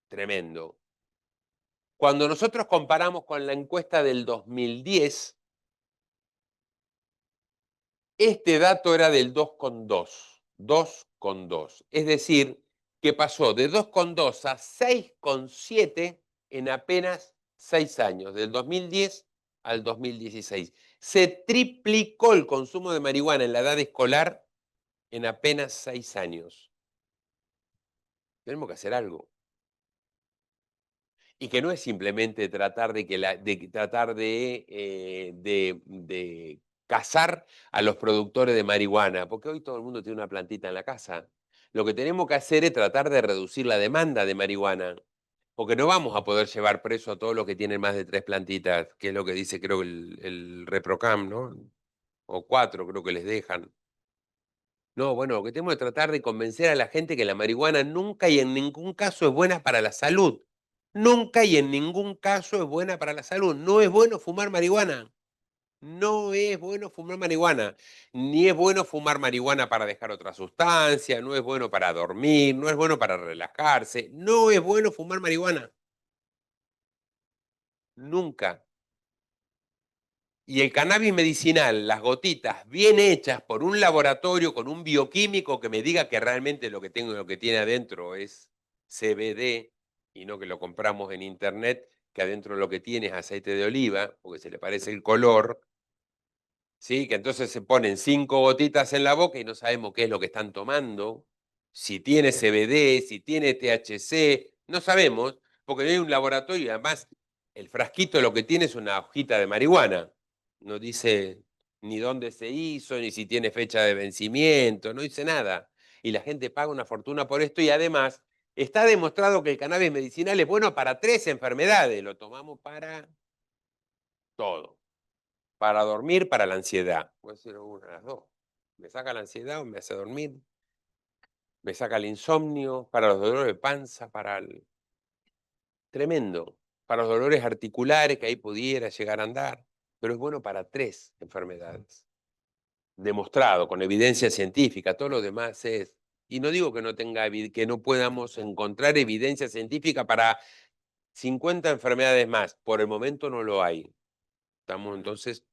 Tremendo. Cuando nosotros comparamos con la encuesta del 2010, este dato era del 2,2. 2,2. Es decir, que pasó de 2,2 a 6,7 en apenas 6 años, del 2010 al 2016. Se triplicó el consumo de marihuana en la edad escolar en apenas 6 años. Tenemos que hacer algo. Y que no es simplemente tratar de cazar a los productores de marihuana, porque hoy todo el mundo tiene una plantita en la casa. Lo que tenemos que hacer es tratar de reducir la demanda de marihuana, porque no vamos a poder llevar preso a todos los que tienen más de 3 plantitas, que es lo que dice creo el ReproCam, ¿no? O 4 creo que les dejan. No, bueno, lo que tenemos que tratar de convencer a la gente que la marihuana nunca y en ningún caso es buena para la salud. Nunca y en ningún caso es buena para la salud. No es bueno fumar marihuana. No es bueno fumar marihuana. Ni es bueno fumar marihuana para dejar otra sustancia, no es bueno para dormir, no es bueno para relajarse. No es bueno fumar marihuana. Nunca. Y el cannabis medicinal, las gotitas bien hechas por un laboratorio con un bioquímico que me diga que realmente lo que tengo, lo que tiene adentro es CBD y no que lo compramos en internet, que adentro lo que tiene es aceite de oliva, porque se le parece el color, ¿sí? Que entonces se ponen 5 gotitas en la boca y no sabemos qué es lo que están tomando, si tiene CBD, si tiene THC, no sabemos, porque no hay un laboratorio y además el frasquito lo que tiene es una hojita de marihuana. No dice ni dónde se hizo, ni si tiene fecha de vencimiento, no dice nada. Y la gente paga una fortuna por esto y además está demostrado que el cannabis medicinal es bueno para 3 enfermedades, lo tomamos para todo. Para dormir, para la ansiedad. Puede ser una de las dos. Me saca la ansiedad o me hace dormir. Me saca el insomnio, para los dolores de panza, para el... Tremendo. Para los dolores articulares, que ahí pudiera llegar a andar. Pero es bueno para 3 enfermedades. Demostrado, con evidencia científica. Todo lo demás es... Y no digo que no que no podamos encontrar evidencia científica para 50 enfermedades más. Por el momento no lo hay. Estamos entonces.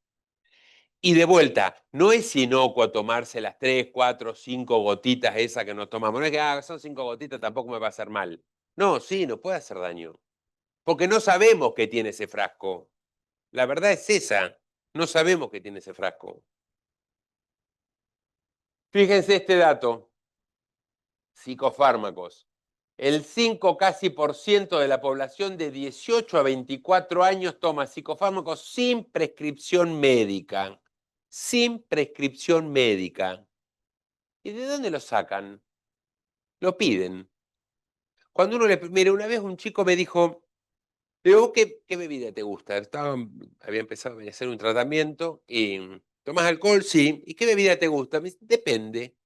Y de vuelta, no es inocuo tomarse las 3, 4, 5 gotitas esas que nos tomamos. No es que son 5 gotitas, tampoco me va a hacer mal. No, sí, nos puede hacer daño. Porque no sabemos qué tiene ese frasco. La verdad es esa. No sabemos qué tiene ese frasco. Fíjense este dato. Psicofármacos. El 5 casi por ciento de la población de 18 a 24 años toma psicofármacos sin prescripción médica. Sin prescripción médica. ¿Y de dónde lo sacan? Lo piden. Cuando uno le... Mire, una vez un chico me dijo, Le digo, ¿qué bebida te gusta? Había empezado a hacer un tratamiento y ¿tomás alcohol? Sí. ¿Y qué bebida te gusta? Me dice, depende.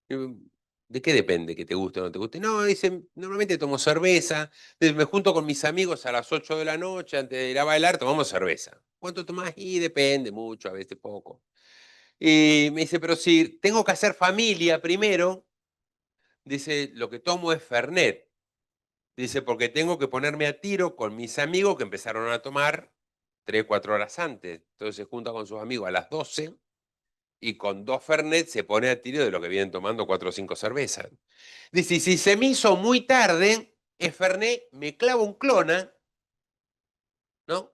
Digo, ¿de qué depende que te guste o no te guste? No, dice, normalmente tomo cerveza, me junto con mis amigos a las 8 de la noche, antes de ir a bailar, tomamos cerveza. ¿Cuánto tomás? Y depende mucho, a veces poco. Y me dice, pero si tengo que hacer familia primero, dice, lo que tomo es Fernet. Dice, porque tengo que ponerme a tiro con mis amigos que empezaron a tomar 3, 4 horas antes. Entonces se junta con sus amigos a las 12 y con 2 Fernet se pone a tiro de lo que vienen tomando 4 o 5 cervezas. Dice, y si se me hizo muy tarde, es Fernet, me clavo un clona, ¿no?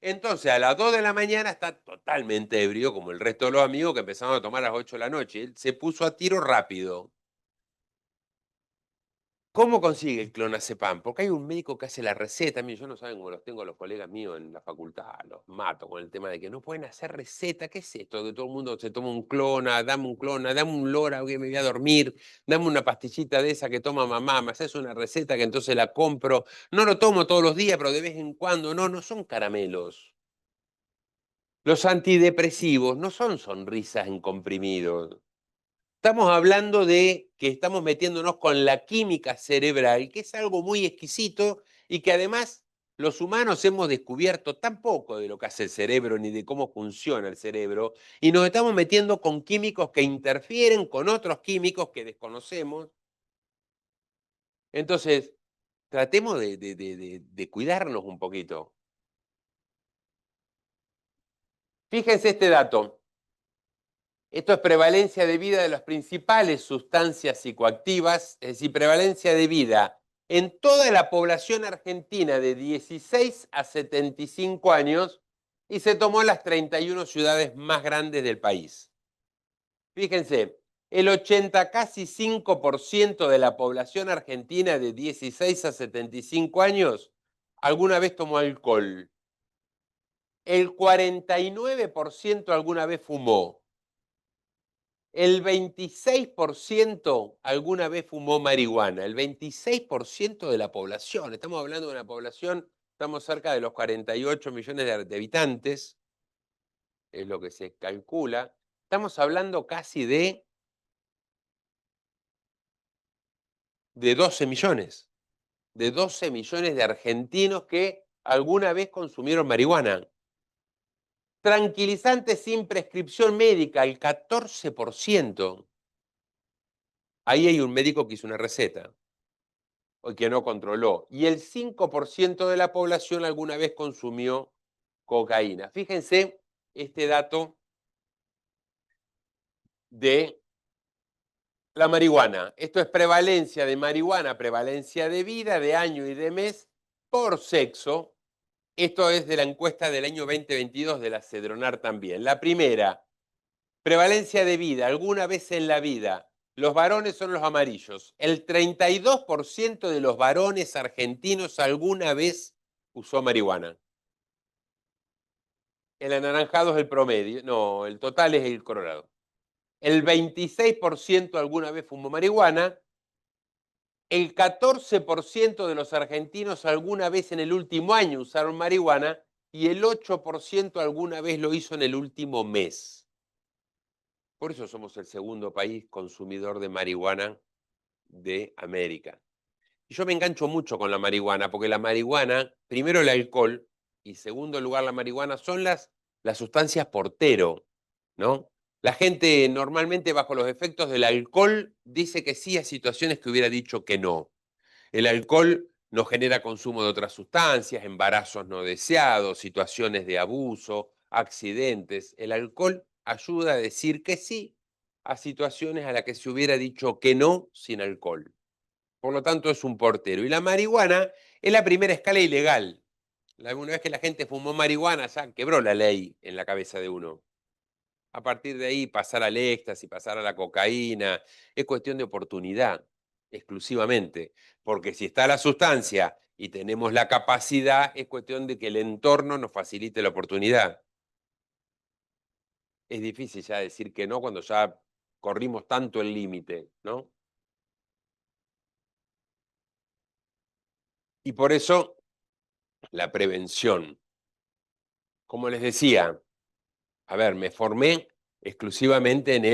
Entonces a las 2 de la mañana está totalmente ebrio, como el resto de los amigos que empezaron a tomar a las 8 de la noche. Él se puso a tiro rápido. ¿Cómo consigue el clonazepam? Porque hay un médico que hace la receta. Mire, yo no saben cómo los tengo a los colegas míos en la facultad, los mato con el tema de que no pueden hacer receta. ¿Qué es esto? Que todo el mundo se toma un clona, dame un lora, que me voy a dormir, dame una pastillita de esa que toma mamá, me haces una receta que entonces la compro. No lo tomo todos los días, pero de vez en cuando. No, no son caramelos. Los antidepresivos no son sonrisas en comprimidos. Estamos hablando de que estamos metiéndonos con la química cerebral, que es algo muy exquisito y que además los humanos hemos descubierto tan poco de lo que hace el cerebro ni de cómo funciona el cerebro, y nos estamos metiendo con químicos que interfieren con otros químicos que desconocemos. Entonces, tratemos de cuidarnos un poquito. Fíjense este dato. Esto es prevalencia de vida de las principales sustancias psicoactivas, es decir, prevalencia de vida en toda la población argentina de 16 a 75 años y se tomó en las 31 ciudades más grandes del país. Fíjense, el 80, casi 5% de la población argentina de 16 a 75 años alguna vez tomó alcohol. El 49% alguna vez fumó. El 26% alguna vez fumó marihuana, el 26% de la población. Estamos hablando de una población, estamos cerca de los 48 millones de habitantes, es lo que se calcula. Estamos hablando casi de 12 millones, de 12 millones de argentinos que alguna vez consumieron marihuana. Tranquilizantes sin prescripción médica, el 14%. Ahí hay un médico que hizo una receta o que no controló. Y el 5% de la población alguna vez consumió cocaína. Fíjense este dato de la marihuana. Esto es prevalencia de marihuana, prevalencia de vida, de año y de mes por sexo. Esto es de la encuesta del año 2022 de la Cedronar también. La primera, prevalencia de vida, alguna vez en la vida. Los varones son los amarillos. El 32% de los varones argentinos alguna vez usó marihuana. El anaranjado es el promedio. No, el total es el colorado. El 26% alguna vez fumó marihuana. El 14% de los argentinos alguna vez en el último año usaron marihuana y el 8% alguna vez lo hizo en el último mes. Por eso somos el segundo país consumidor de marihuana de América. Y yo me engancho mucho con la marihuana, porque la marihuana, primero el alcohol y segundo lugar la marihuana son las sustancias portero, ¿no? La gente normalmente bajo los efectos del alcohol dice que sí a situaciones que hubiera dicho que no. El alcohol no genera consumo de otras sustancias, embarazos no deseados, situaciones de abuso, accidentes. El alcohol ayuda a decir que sí a situaciones a las que se hubiera dicho que no sin alcohol. Por lo tanto, es un portero. Y la marihuana es la primera escala ilegal. Una vez que la gente fumó marihuana, ya quebró la ley en la cabeza de uno. A partir de ahí, pasar al éxtasis, pasar a la cocaína, es cuestión de oportunidad, exclusivamente. Porque si está la sustancia y tenemos la capacidad, es cuestión de que el entorno nos facilite la oportunidad. Es difícil ya decir que no cuando ya corrimos tanto el límite, ¿no? Y por eso la prevención. Como les decía, a ver, me formé exclusivamente en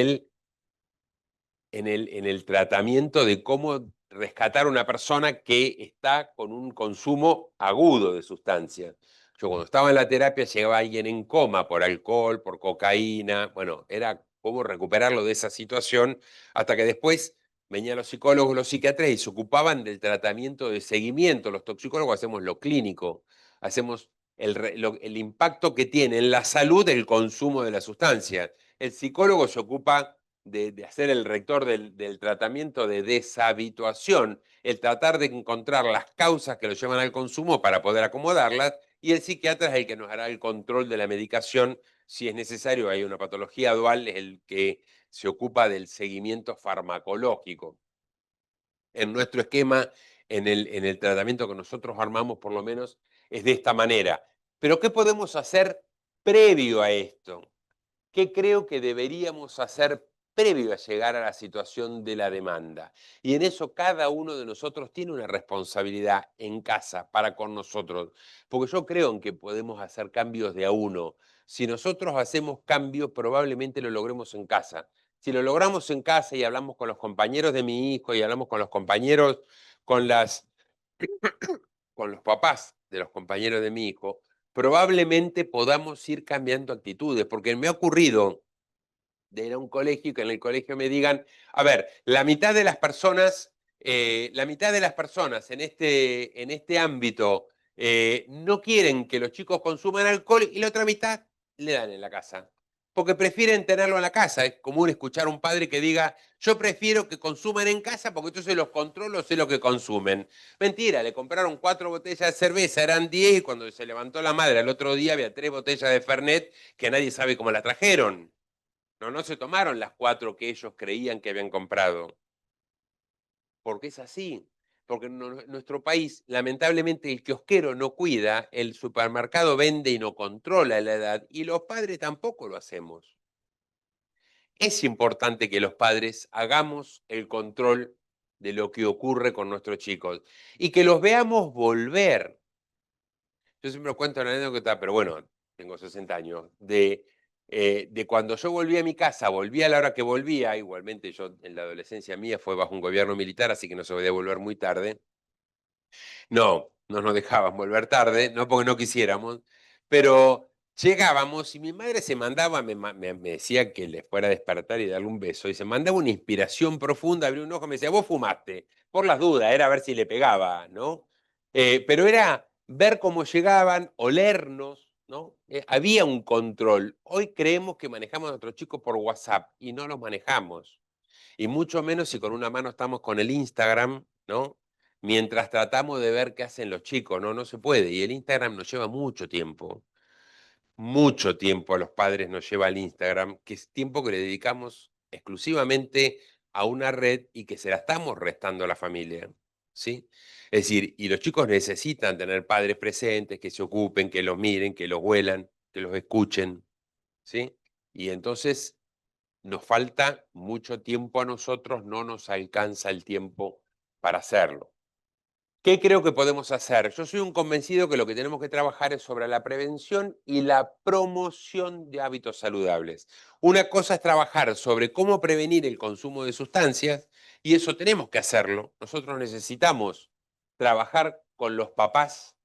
el tratamiento de cómo rescatar a una persona que está con un consumo agudo de sustancias. Yo cuando estaba en la terapia llegaba alguien en coma por alcohol, por cocaína, bueno, era cómo recuperarlo de esa situación, hasta que después venían los psicólogos, los psiquiatras y se ocupaban del tratamiento de seguimiento. Los toxicólogos hacemos lo clínico, hacemos el impacto que tiene en la salud el consumo de la sustancia. El psicólogo se ocupa de hacer el rector del tratamiento de deshabituación, el tratar de encontrar las causas que lo llevan al consumo para poder acomodarlas, y el psiquiatra es el que nos hará el control de la medicación. Si es necesario, hay una patología dual, es el que se ocupa del seguimiento farmacológico. En nuestro esquema, en el tratamiento que nosotros armamos, por lo menos, es de esta manera. Pero ¿qué podemos hacer previo a esto? ¿Qué creo que deberíamos hacer previo a llegar a la situación de la demanda? Y en eso cada uno de nosotros tiene una responsabilidad en casa para con nosotros, porque yo creo en que podemos hacer cambios de a uno. Si nosotros hacemos cambios, probablemente lo logremos en casa. Si lo logramos en casa y hablamos con los compañeros de mi hijo y hablamos con los compañeros, con con los papás de los compañeros de mi hijo, probablemente podamos ir cambiando actitudes, porque me ha ocurrido de ir a un colegio y que en el colegio me digan, a ver, la mitad de las personas en este ámbito no quieren que los chicos consuman alcohol y la otra mitad le dan en la casa. Porque prefieren tenerlo en la casa. Es común escuchar a un padre que diga, yo prefiero que consuman en casa porque entonces los controlo, sé lo que consumen. Mentira, le compraron 4 botellas de cerveza, eran 10 y cuando se levantó la madre al otro día había 3 botellas de Fernet que nadie sabe cómo la trajeron. No se tomaron las 4 que ellos creían que habían comprado. Porque es así. Porque en nuestro país, lamentablemente, el kiosquero no cuida, el supermercado vende y no controla la edad, y los padres tampoco lo hacemos. Es importante que los padres hagamos el control de lo que ocurre con nuestros chicos y que los veamos volver. Yo siempre cuento una anécdota, pero bueno, tengo 60 años, de cuando yo volví a mi casa, volví a la hora que volvía, igualmente yo en la adolescencia mía fue bajo un gobierno militar, así que no se podía volver muy tarde. No nos dejaban volver tarde, no porque no quisiéramos, pero llegábamos y mi madre se mandaba, me decía que le fuera a despertar y darle un beso, y se mandaba una inspiración profunda, abría un ojo y me decía, vos fumaste, por las dudas, era a ver si le pegaba, ¿no? Pero era ver cómo llegaban, olernos, ¿no? Había un control. Hoy creemos que manejamos a nuestros chicos por WhatsApp y no los manejamos. Y mucho menos si con una mano estamos con el Instagram, ¿no? Mientras tratamos de ver qué hacen los chicos, ¿no? No se puede. Y el Instagram nos lleva mucho tiempo a los padres nos lleva al Instagram, que es tiempo que le dedicamos exclusivamente a una red y que se la estamos restando a la familia, ¿sí? Es decir, y los chicos necesitan tener padres presentes, que se ocupen, que los miren, que los huelan, que los escuchen, ¿sí? Y entonces nos falta mucho tiempo a nosotros, no nos alcanza el tiempo para hacerlo. ¿Qué creo que podemos hacer? Yo soy un convencido que lo que tenemos que trabajar es sobre la prevención y la promoción de hábitos saludables. Una cosa es trabajar sobre cómo prevenir el consumo de sustancias y eso tenemos que hacerlo. Nosotros necesitamos trabajar con los papás,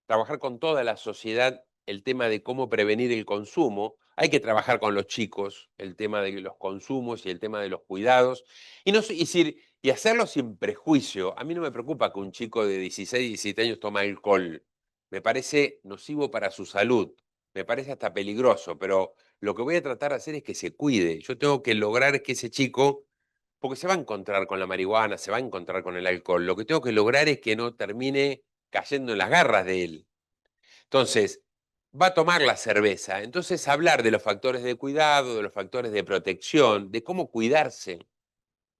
trabajar con toda la sociedad el tema de cómo prevenir el consumo. Hay que trabajar con los chicos el tema de los consumos y el tema de los cuidados. Y hacerlo sin prejuicio. A mí no me preocupa que un chico de 16, 17 años tome alcohol. Me parece nocivo para su salud. Me parece hasta peligroso, pero lo que voy a tratar de hacer es que se cuide. Yo tengo que lograr que ese chico, porque se va a encontrar con la marihuana, se va a encontrar con el alcohol. Lo que tengo que lograr es que no termine cayendo en las garras de él. Entonces, va a tomar la cerveza. Entonces, hablar de los factores de cuidado, de los factores de protección, de cómo cuidarse.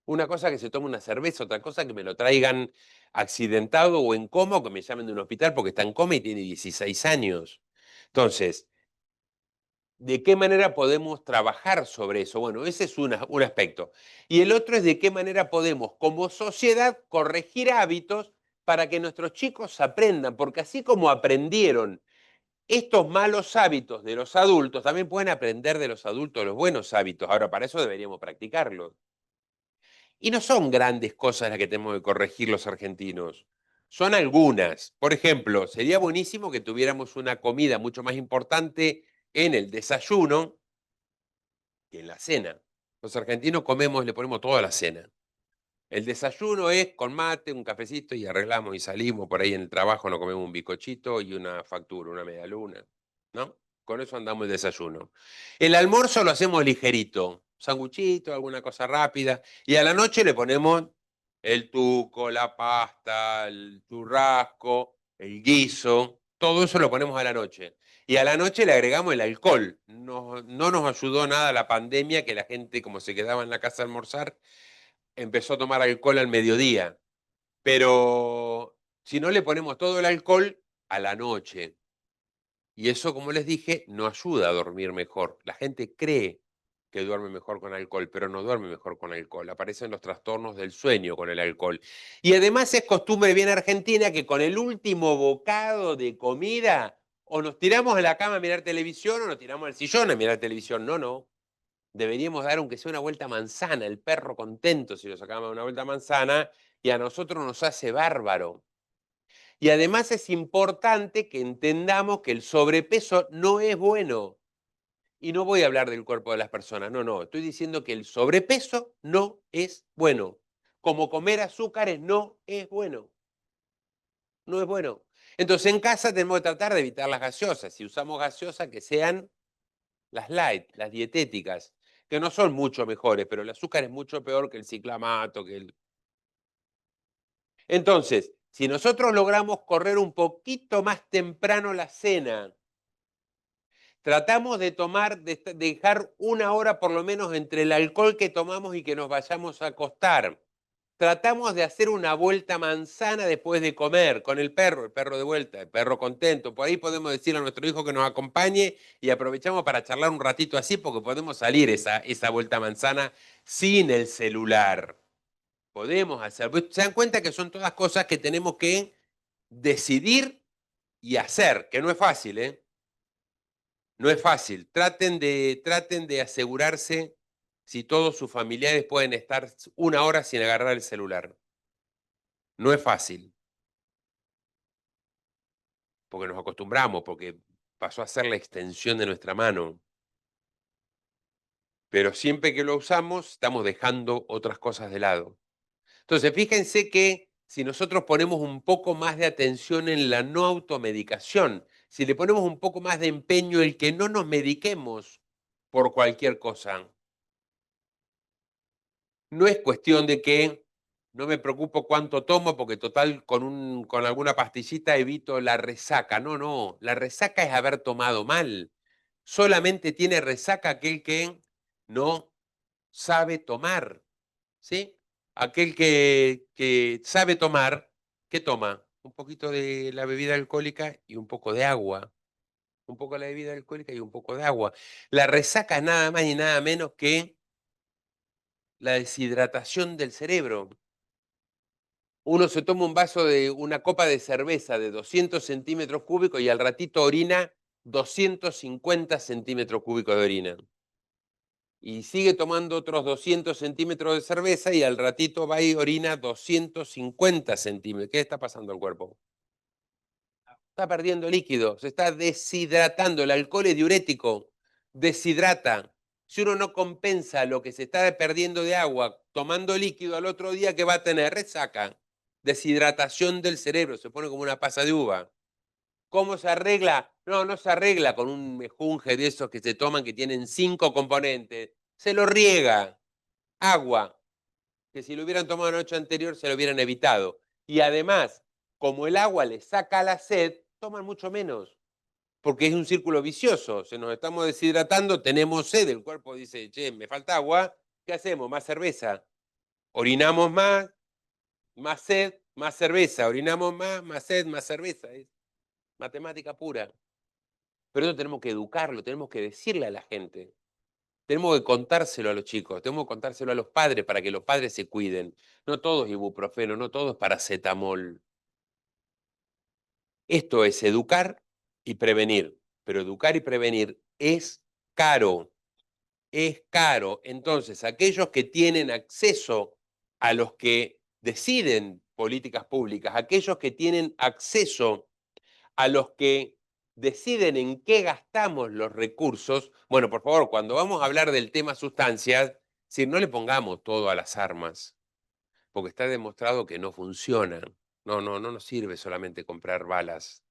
Una cosa que se tome una cerveza, otra cosa que me lo traigan accidentado o en coma o que me llamen de un hospital porque está en coma y tiene 16 años. Entonces, ¿de qué manera podemos trabajar sobre eso? Bueno, ese es un aspecto. Y el otro es de qué manera podemos, como sociedad, corregir hábitos para que nuestros chicos aprendan, porque así como aprendieron estos malos hábitos de los adultos, también pueden aprender de los adultos los buenos hábitos. Ahora, para eso deberíamos practicarlos. Y no son grandes cosas las que tenemos que corregir los argentinos. Son algunas. Por ejemplo, sería buenísimo que tuviéramos una comida mucho más importante en el desayuno que en la cena. Los argentinos comemos, le ponemos toda la cena. El desayuno es con mate, un cafecito y arreglamos y salimos por ahí en el trabajo, nos comemos un bizcochito y una factura, una media luna, ¿no? Con eso andamos el desayuno. El almuerzo lo hacemos ligerito, sanguchito, alguna cosa rápida, y a la noche le ponemos el tuco, la pasta, el churrasco, el guiso, todo eso lo ponemos a la noche. Y a la noche le agregamos el alcohol. No, no nos ayudó nada la pandemia, que la gente, como se quedaba en la casa a almorzar, empezó a tomar alcohol al mediodía. Pero si no le ponemos todo el alcohol a la noche. Y eso, como les dije, no ayuda a dormir mejor. La gente cree que duerme mejor con alcohol, pero no duerme mejor con alcohol. Aparecen los trastornos del sueño con el alcohol. Y además es costumbre bien argentina que con el último bocado de comida o nos tiramos a la cama a mirar televisión o nos tiramos al sillón a mirar televisión. No, no. Deberíamos dar aunque sea una vuelta manzana, el perro contento si lo sacamos una vuelta manzana, y a nosotros nos hace bárbaro. Y además es importante que entendamos que el sobrepeso no es bueno. Y no voy a hablar del cuerpo de las personas, no, no, estoy diciendo que el sobrepeso no es bueno. Como comer azúcares no es bueno. No es bueno. Entonces en casa tenemos que tratar de evitar las gaseosas. Si usamos gaseosas, que sean las light, las dietéticas, que no son mucho mejores, pero el azúcar es mucho peor que el ciclamato, que el... Entonces, si nosotros logramos correr un poquito más temprano la cena, tratamos de tomar, de dejar una hora por lo menos entre el alcohol que tomamos y que nos vayamos a acostar. Tratamos de hacer una vuelta manzana después de comer con el perro de vuelta, el perro contento. Por ahí podemos decirle a nuestro hijo que nos acompañe y aprovechamos para charlar un ratito así porque podemos salir esa vuelta manzana sin el celular. Podemos hacer. ¿Se dan cuenta que son todas cosas que tenemos que decidir y hacer? Que no es fácil, ¿eh? No es fácil. Traten de asegurarse si todos sus familiares pueden estar una hora sin agarrar el celular. No es fácil, porque nos acostumbramos, porque pasó a ser la extensión de nuestra mano. Pero siempre que lo usamos, estamos dejando otras cosas de lado. Entonces, fíjense que si nosotros ponemos un poco más de atención en la no automedicación, si le ponemos un poco más de empeño en que no nos mediquemos por cualquier cosa, no es cuestión de que no me preocupo cuánto tomo porque total con alguna pastillita evito la resaca. No, no, la resaca es haber tomado mal. Solamente tiene resaca aquel que no sabe tomar, ¿sí? Aquel que sabe tomar, ¿qué toma? Un poquito de la bebida alcohólica y un poco de agua. Un poco de la bebida alcohólica y un poco de agua. La resaca es nada más y nada menos que la deshidratación del cerebro. Uno se toma un vaso de una copa de cerveza de 200 centímetros cúbicos y al ratito orina 250 centímetros cúbicos de orina. Y sigue tomando otros 200 centímetros de cerveza y al ratito va y orina 250 centímetros. ¿Qué está pasando al cuerpo? Está perdiendo líquido, se está deshidratando. El alcohol es diurético, deshidrata. Si uno no compensa lo que se está perdiendo de agua tomando líquido, al otro día que va a tener resaca, deshidratación del cerebro, se pone como una pasa de uva. ¿Cómo se arregla? No, no se arregla con un mejunje de esos que se toman que tienen 5 componentes. Se lo riega, agua, que si lo hubieran tomado la noche anterior se lo hubieran evitado. Y además, como el agua le saca la sed, toman mucho menos, porque es un círculo vicioso. Se nos estamos deshidratando, tenemos sed, el cuerpo dice, che, me falta agua, ¿qué hacemos? Más cerveza. Orinamos más sed, más cerveza. Orinamos más sed, más cerveza. Es matemática pura. Pero eso tenemos que educarlo, tenemos que decirle a la gente. Tenemos que contárselo a los chicos, tenemos que contárselo a los padres para que los padres se cuiden. No todo es ibuprofeno, no todo es paracetamol. Esto es educar y prevenir, pero educar y prevenir es caro, es caro. Entonces, aquellos que tienen acceso a los que deciden políticas públicas, aquellos que tienen acceso a los que deciden en qué gastamos los recursos, bueno, por favor, cuando vamos a hablar del tema sustancias, si no le pongamos todo a las armas, porque está demostrado que no funcionan. No nos sirve solamente comprar balas,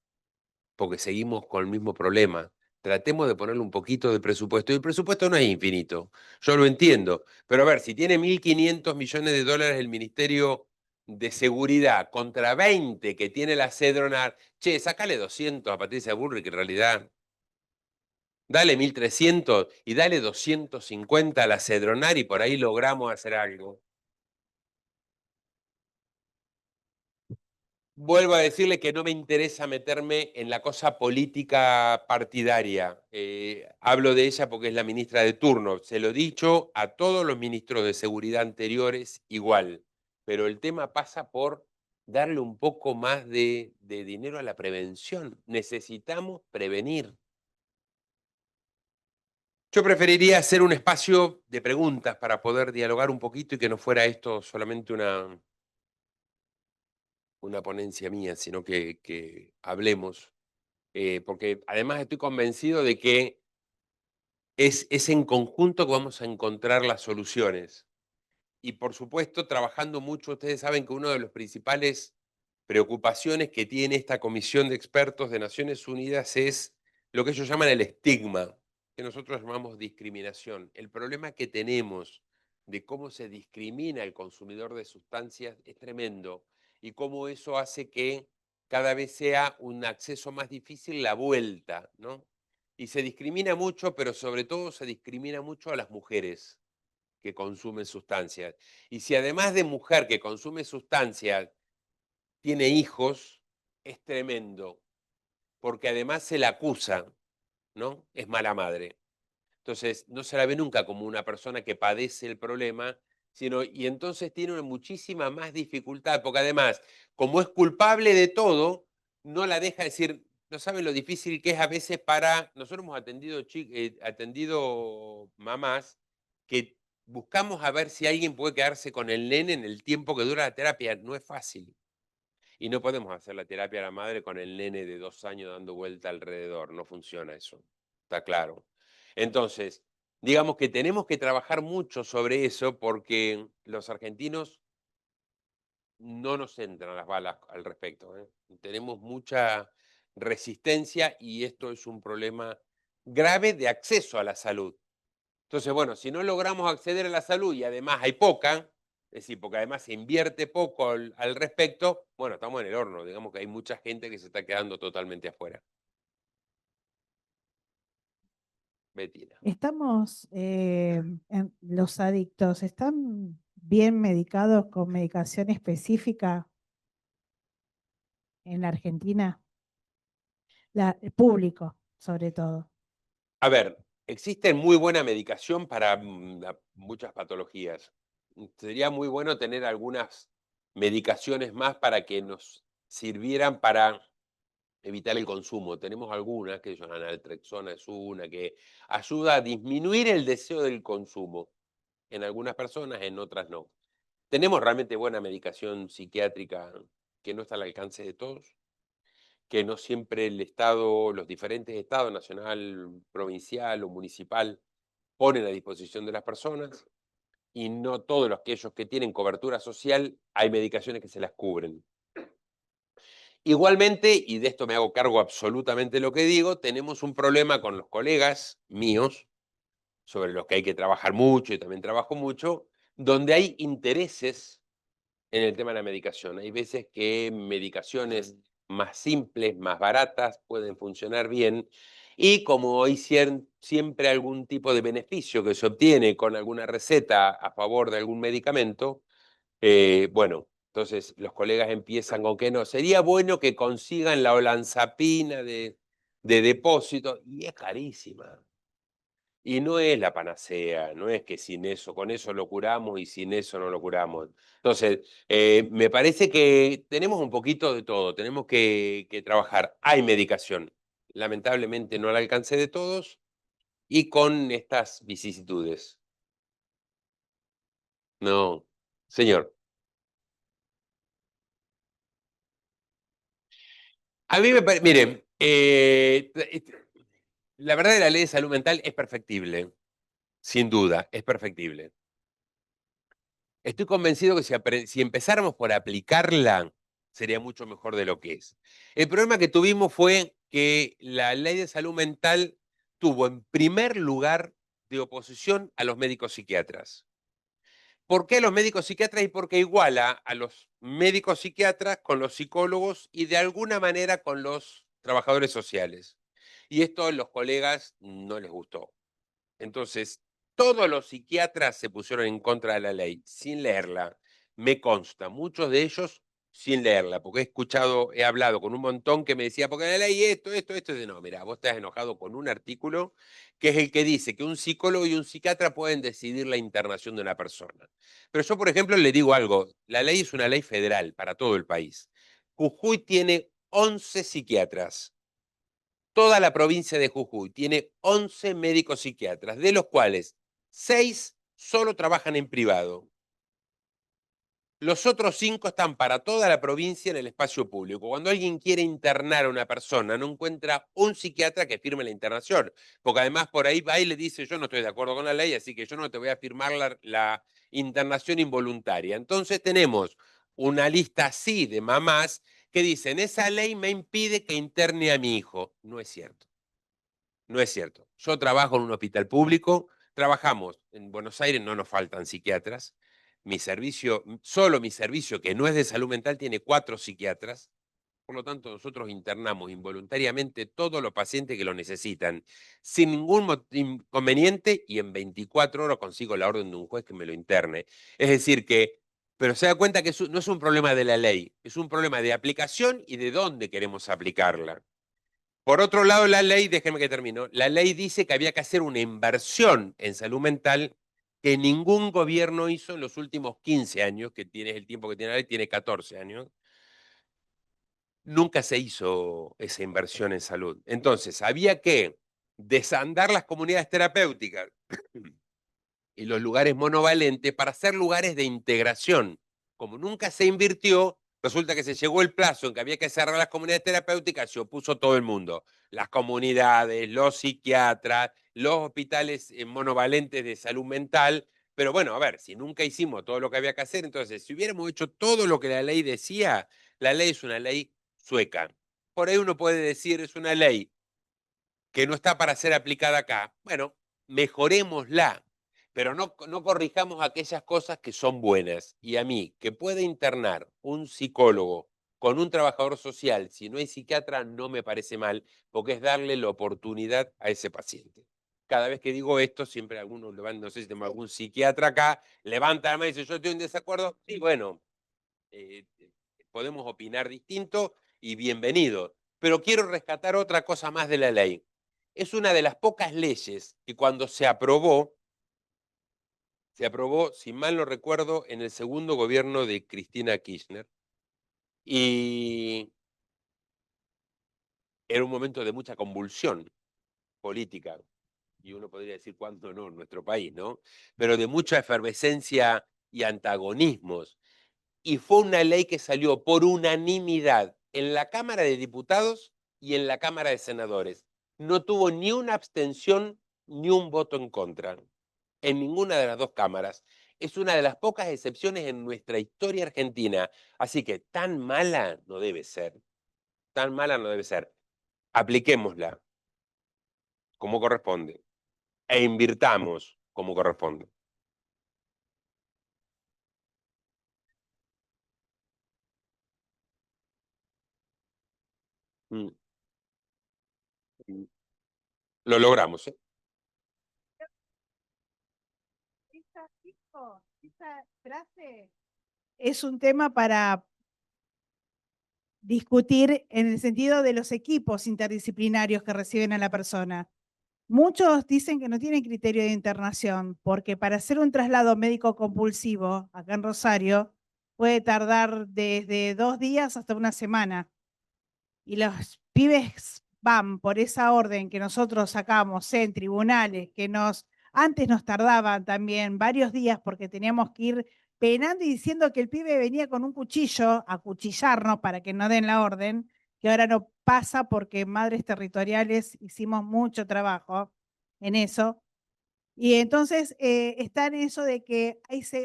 porque seguimos con el mismo problema. Tratemos de ponerle un poquito de presupuesto. Y el presupuesto no es infinito, yo lo entiendo. Pero a ver, si tiene 1.500 millones de dólares el Ministerio de Seguridad contra 20 que tiene la Cedronar, che, sacale 200 a Patricia Bullrich, que en realidad dale 1.300 y dale 250 a la Cedronar y por ahí logramos hacer algo. Vuelvo a decirle que no me interesa meterme en la cosa política partidaria. Hablo de ella porque es la ministra de turno. Se lo he dicho a todos los ministros de seguridad anteriores igual. Pero el tema pasa por darle un poco más de dinero a la prevención. Necesitamos prevenir. Yo preferiría hacer un espacio de preguntas para poder dialogar un poquito y que no fuera esto solamente una ponencia mía, sino que hablemos. Porque además estoy convencido de que es en conjunto que vamos a encontrar las soluciones. Y por supuesto, trabajando mucho, ustedes saben que una de las principales preocupaciones que tiene esta comisión de expertos de Naciones Unidas es lo que ellos llaman el estigma, que nosotros llamamos discriminación. El problema que tenemos de cómo se discrimina el consumidor de sustancias es tremendo y cómo eso hace que cada vez sea un acceso más difícil la vuelta, ¿no? Y se discrimina mucho, pero sobre todo se discrimina mucho a las mujeres que consumen sustancias. Y si además de mujer que consume sustancias tiene hijos, es tremendo, porque además se la acusa, ¿no? Es mala madre. Entonces, no se la ve nunca como una persona que padece el problema, sino, y entonces tiene una muchísima más dificultad, porque además, como es culpable de todo, no la deja decir, no saben lo difícil que es a veces para, nosotros hemos atendido mamás que buscamos a ver si alguien puede quedarse con el nene en el tiempo que dura la terapia, no es fácil. Y no podemos hacer la terapia a la madre con el nene de 2 años dando vuelta alrededor, no funciona eso, está claro. Entonces, digamos que tenemos que trabajar mucho sobre eso porque los argentinos no nos entran las balas al respecto, ¿eh? Tenemos mucha resistencia y esto es un problema grave de acceso a la salud. Entonces, bueno, si no logramos acceder a la salud y además hay poca, es decir, porque además se invierte poco al respecto, bueno, estamos en el horno, digamos que hay mucha gente que se está quedando totalmente afuera. Betina. Estamos, los adictos, ¿están bien medicados con medicación específica en la Argentina? El público, sobre todo. A ver, existe muy buena medicación para muchas patologías. Sería muy bueno tener algunas medicaciones más para que nos sirvieran para evitar el consumo. Tenemos algunas, que son naltrexona es una, que ayuda a disminuir el deseo del consumo. En algunas personas, en otras no. Tenemos realmente buena medicación psiquiátrica que no está al alcance de todos, que no siempre el Estado, los diferentes estados, nacional, provincial o municipal, ponen a disposición de las personas y no todos los que ellos que tienen cobertura social, hay medicaciones que se las cubren. Igualmente, y de esto me hago cargo absolutamente lo que digo, tenemos un problema con los colegas míos, sobre los que hay que trabajar mucho y también trabajo mucho, donde hay intereses en el tema de la medicación. Hay veces que medicaciones más simples, más baratas, pueden funcionar bien, y como hay siempre algún tipo de beneficio que se obtiene con alguna receta a favor de algún medicamento, bueno, entonces los colegas empiezan con que no, sería bueno que consigan la olanzapina de depósito, y es carísima. Y no es la panacea, no es que sin eso, con eso lo curamos y sin eso no lo curamos. Entonces, me parece que tenemos un poquito de todo, tenemos que trabajar. Hay medicación, lamentablemente no al alcance de todos y con estas vicisitudes. No, señor. A mí me parece, mire, la verdad de la ley de salud mental es perfectible, sin duda, es perfectible. Estoy convencido que si empezáramos por aplicarla, sería mucho mejor de lo que es. El problema que tuvimos fue que la ley de salud mental tuvo en primer lugar de oposición a los médicos psiquiatras. ¿Por qué a los médicos psiquiatras? Y porque iguala a los médicos psiquiatras con los psicólogos y de alguna manera con los trabajadores sociales. Y esto a los colegas no les gustó. Entonces, todos los psiquiatras se pusieron en contra de la ley sin leerla. Me consta, muchos de ellos sin leerla, porque he hablado con un montón que me decía, porque la ley esto, y no, mira, vos estás enojado con un artículo que es el que dice que un psicólogo y un psiquiatra pueden decidir la internación de una persona. Pero yo, por ejemplo, le digo algo, la ley es una ley federal para todo el país. Jujuy tiene 11 psiquiatras. Toda la provincia de Jujuy tiene 11 médicos psiquiatras, de los cuales 6 solo trabajan en privado. Los otros 5 están para toda la provincia en el espacio público. Cuando alguien quiere internar a una persona, no encuentra un psiquiatra que firme la internación, porque además por ahí va y le dice, yo no estoy de acuerdo con la ley, así que yo no te voy a firmar la internación involuntaria. Entonces tenemos una lista así de mamás que dicen, esa ley me impide que interne a mi hijo. No es cierto. No es cierto. Yo trabajo en un hospital público, trabajamos en Buenos Aires, no nos faltan psiquiatras. Solo mi servicio, que no es de salud mental, tiene 4 psiquiatras. Por lo tanto, nosotros internamos involuntariamente todos los pacientes que lo necesitan, sin ningún inconveniente, y en 24 horas consigo la orden de un juez que me lo interne. Es decir, que, pero se da cuenta que no es un problema de la ley, es un problema de aplicación y de dónde queremos aplicarla. Por otro lado, la ley, déjenme que termino, la ley dice que había que hacer una inversión en salud mental que ningún gobierno hizo en los últimos 15 años, que tiene el tiempo que tiene la ley, tiene 14 años. Nunca se hizo esa inversión en salud. Entonces, había que desandar las comunidades terapéuticas y los lugares monovalentes para hacer lugares de integración. Como nunca se invirtió, resulta que se llegó el plazo en que había que cerrar las comunidades terapéuticas, se opuso todo el mundo. Las comunidades, los psiquiatras, los hospitales monovalentes de salud mental. Pero bueno, a ver, si nunca hicimos todo lo que había que hacer, entonces si hubiéramos hecho todo lo que la ley decía, la ley es una ley sueca. Por ahí uno puede decir, es una ley que no está para ser aplicada acá. Bueno, mejorémosla, pero no corrijamos aquellas cosas que son buenas. Y a mí, que puede internar un psicólogo con un trabajador social, si no hay psiquiatra, no me parece mal, porque es darle la oportunidad a ese paciente. Cada vez que digo esto, siempre algunos levantan, no sé si tenemos algún psiquiatra acá, levanta la mano y dice, yo estoy en desacuerdo. Sí, bueno, eh, podemos opinar distinto y bienvenido. Pero quiero rescatar otra cosa más de la ley. Es una de las pocas leyes que cuando se aprobó, si mal no recuerdo, en el segundo gobierno de Cristina Kirchner. Y era un momento de mucha convulsión política. Y uno podría decir cuánto no en nuestro país, ¿no? Pero de mucha efervescencia y antagonismos. Y fue una ley que salió por unanimidad en la Cámara de Diputados y en la Cámara de Senadores. No tuvo ni una abstención ni un voto en contra en ninguna de las dos cámaras. Es una de las pocas excepciones en nuestra historia argentina. Así que tan mala no debe ser. Tan mala no debe ser. Apliquémosla como corresponde e invirtamos como corresponde. Mm. Lo logramos, ¿eh? Esa frase es un tema para discutir en el sentido de los equipos interdisciplinarios que reciben a la persona. Muchos dicen que no tienen criterio de internación, porque para hacer un traslado médico compulsivo acá en Rosario puede tardar desde 2 días hasta una semana. Y los pibes van por esa orden que nosotros sacamos en tribunales, antes nos tardaban también varios días porque teníamos que ir penando y diciendo que el pibe venía con un cuchillo a cuchillarnos para que no den la orden, que ahora no pasa porque Madres Territoriales hicimos mucho trabajo en eso. Y entonces está en eso de que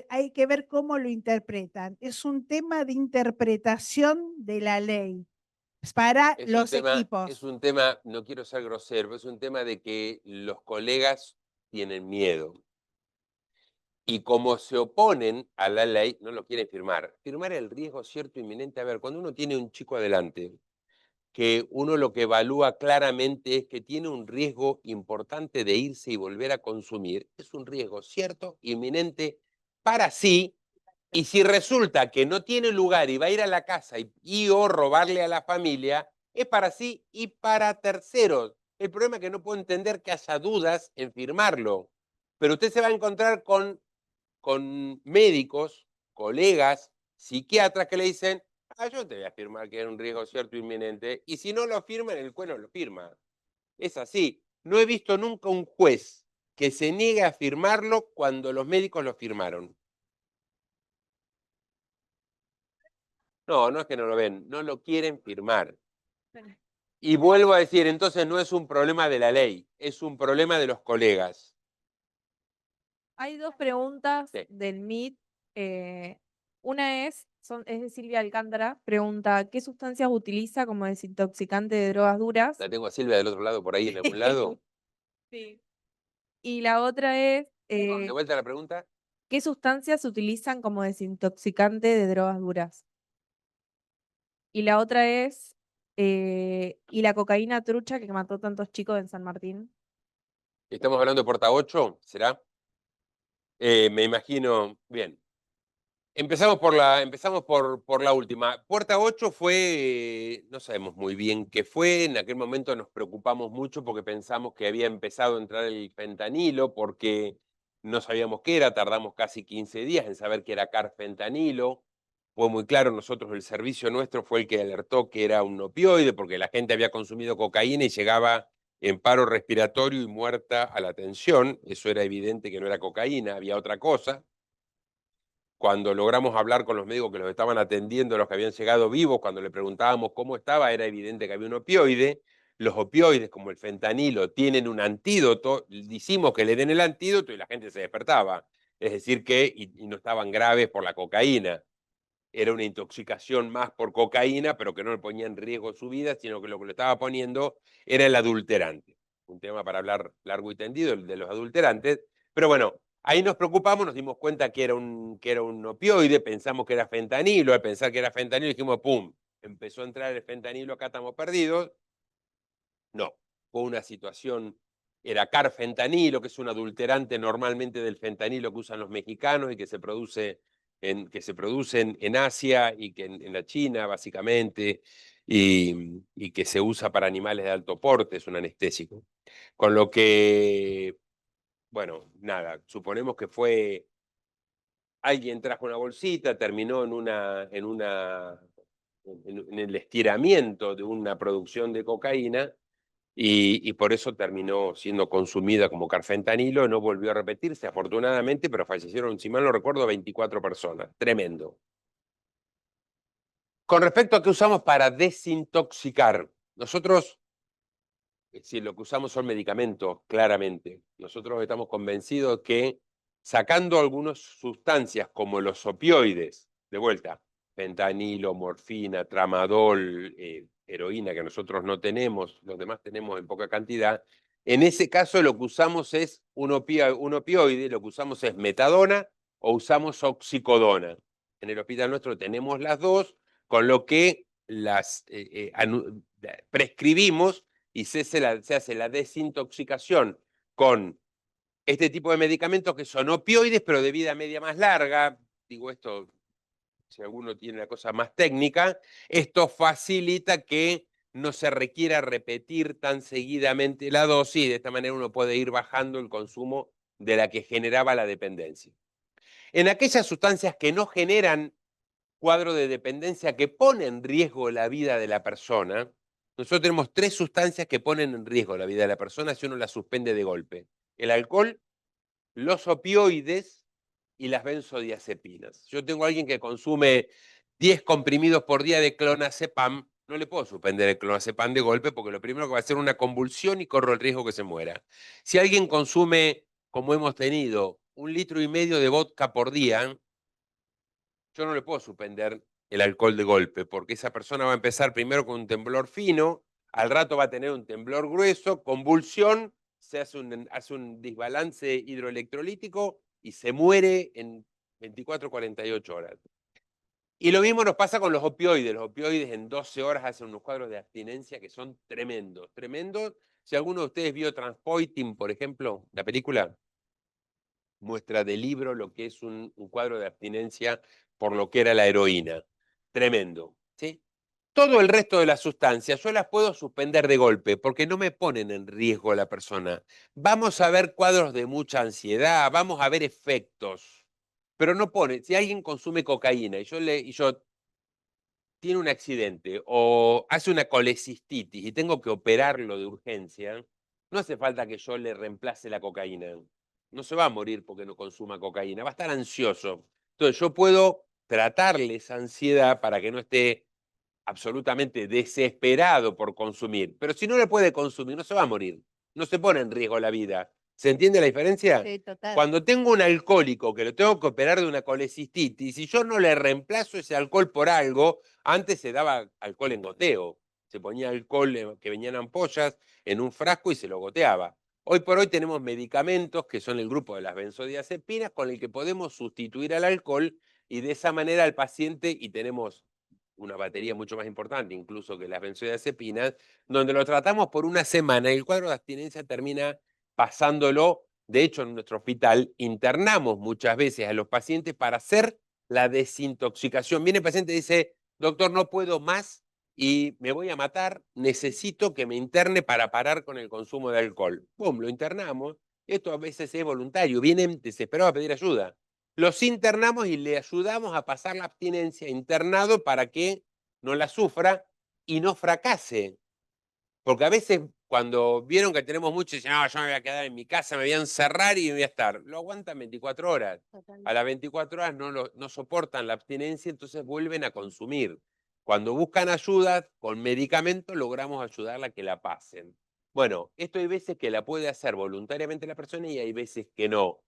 hay que ver cómo lo interpretan. Es un tema de interpretación de la ley para los Es equipos. un tema, no quiero ser grosero, es un tema de que los colegas tienen miedo. Y como se oponen a la ley, no lo quieren firmar. Firmar el riesgo cierto inminente. A ver, cuando uno tiene un chico adelante, que uno lo que evalúa claramente es que tiene un riesgo importante de irse y volver a consumir, es un riesgo cierto, inminente para sí, y si resulta que no tiene lugar y va a ir a la casa y o robarle a la familia, es para sí y para terceros. El problema es que no puedo entender que haya dudas en firmarlo, pero usted se va a encontrar con médicos, colegas, psiquiatras que le dicen, yo te voy a firmar que era un riesgo cierto inminente, y si no lo firman, el juez no lo firma. Es así. No he visto nunca un juez que se niegue a firmarlo cuando los médicos lo firmaron. No, no es que no lo ven, no lo quieren firmar. Y vuelvo a decir, entonces no es un problema de la ley, es un problema de los colegas. Hay dos preguntas Sí. del MIT. Una es de Silvia Alcántara. Pregunta, ¿qué sustancias utiliza como desintoxicante de drogas duras? La tengo a Silvia del otro lado, por ahí en algún lado. Sí. Y la otra es, De vuelta a la pregunta. ¿qué sustancias se utilizan como desintoxicante de drogas duras? Y la otra es, ¿y la cocaína trucha que mató tantos chicos en San Martín? Estamos hablando de Porta 8, ¿será? Me imagino, bien. Empezamos por la última. Puerta 8 fue, no sabemos muy bien qué fue, en aquel momento nos preocupamos mucho porque pensamos que había empezado a entrar el fentanilo, porque no sabíamos qué era, tardamos casi 15 días en saber que era carfentanilo. Fue muy claro, nosotros el servicio nuestro fue el que alertó que era un opioide, porque la gente había consumido cocaína y llegaba en paro respiratorio y muerta a la atención. Eso era evidente que no era cocaína, había otra cosa. Cuando logramos hablar con los médicos que los estaban atendiendo, los que habían llegado vivos, cuando le preguntábamos cómo estaba, era evidente que había un opioide. Los opioides, como el fentanilo, tienen un antídoto. Decimos que le den el antídoto y la gente se despertaba. Es decir, que y no estaban graves por la cocaína. Era una intoxicación más por cocaína, pero que no le ponía en riesgo su vida, sino que lo que le estaba poniendo era el adulterante. Un tema para hablar largo y tendido, el de los adulterantes. Pero bueno, ahí nos preocupamos, nos dimos cuenta que era un opioide, pensamos que era fentanilo. Al pensar que era fentanilo dijimos, ¡pum!, empezó a entrar el fentanilo, acá estamos perdidos. No, fue una situación, era carfentanilo, que es un adulterante normalmente del fentanilo que usan los mexicanos y que se produce en Asia y que en la China básicamente, y que se usa para animales de alto porte, es un anestésico. Con lo que, bueno, nada, suponemos que fue, alguien trajo una bolsita, terminó en el estiramiento de una producción de cocaína, y por eso terminó siendo consumida como carfentanilo. No volvió a repetirse, afortunadamente, pero fallecieron, si mal no recuerdo, 24 personas. Tremendo. Con respecto a qué usamos para desintoxicar, nosotros, si lo que usamos son medicamentos, claramente. Nosotros estamos convencidos que sacando algunas sustancias como los opioides, de vuelta, fentanilo, morfina, tramadol, heroína, que nosotros no tenemos, los demás tenemos en poca cantidad, en ese caso lo que usamos es un opioide, lo que usamos es metadona o usamos oxicodona. En el hospital nuestro tenemos las dos, con lo que las prescribimos y se hace la desintoxicación con este tipo de medicamentos que son opioides, pero de vida media más larga. Digo esto, si alguno tiene una cosa más técnica, esto facilita que no se requiera repetir tan seguidamente la dosis, de esta manera uno puede ir bajando el consumo de la que generaba la dependencia. En aquellas sustancias que no generan cuadro de dependencia que pone en riesgo la vida de la persona, nosotros tenemos 3 sustancias que ponen en riesgo la vida de la persona si uno las suspende de golpe: el alcohol, los opioides y las benzodiazepinas. Yo tengo a alguien que consume 10 comprimidos por día de clonazepam, no le puedo suspender el clonazepam de golpe porque lo primero que va a hacer es una convulsión y corro el riesgo que se muera. Si alguien consume, como hemos tenido, 1,5 litros de vodka por día, yo no le puedo suspender el alcohol de golpe, porque esa persona va a empezar primero con un temblor fino, al rato va a tener un temblor grueso, convulsión, se hace un desbalance hidroelectrolítico y se muere en 24, 48 horas. Y lo mismo nos pasa con los opioides. Los opioides en 12 horas hacen unos cuadros de abstinencia que son tremendos, tremendos. Si alguno de ustedes vio Transporting, por ejemplo, la película, muestra de libro lo que es un cuadro de abstinencia por lo que era la heroína. Tremendo, ¿sí? Todo el resto de las sustancias yo las puedo suspender de golpe porque no me ponen en riesgo a la persona. Vamos a ver cuadros de mucha ansiedad, vamos a ver efectos, pero no pone. Si alguien consume cocaína y yo tiene un accidente o hace una colecistitis y tengo que operarlo de urgencia, no hace falta que yo le reemplace la cocaína. No se va a morir porque no consuma cocaína, va a estar ansioso. Entonces yo puedo tratarle esa ansiedad para que no esté absolutamente desesperado por consumir. Pero si no le puede consumir, no se va a morir. No se pone en riesgo la vida. ¿Se entiende la diferencia? Sí, total. Cuando tengo un alcohólico que lo tengo que operar de una colecistitis, si yo no le reemplazo ese alcohol por algo, antes se daba alcohol en goteo. Se ponía alcohol que venían ampollas en un frasco y se lo goteaba. Hoy por hoy tenemos medicamentos que son el grupo de las benzodiazepinas con el que podemos sustituir al alcohol y de esa manera al paciente, y tenemos una batería mucho más importante incluso que las benzodiazepinas, donde lo tratamos por una semana y el cuadro de abstinencia termina pasándolo. De hecho, en nuestro hospital internamos muchas veces a los pacientes para hacer la desintoxicación. Viene el paciente y dice: doctor, no puedo más y me voy a matar, necesito que me interne para parar con el consumo de alcohol. ¡Pum! Lo internamos. Esto a veces es voluntario, vienen desesperados a pedir ayuda. Los internamos y le ayudamos a pasar la abstinencia internado para que no la sufra y no fracase. Porque a veces cuando vieron que tenemos mucho, dicen: no, yo me voy a quedar en mi casa, me voy a encerrar y me voy a estar. Lo aguantan 24 horas. A las 24 horas no soportan la abstinencia, entonces vuelven a consumir. Cuando buscan ayuda con medicamentos, logramos ayudarla a que la pasen. Bueno, esto hay veces que la puede hacer voluntariamente la persona y hay veces que no.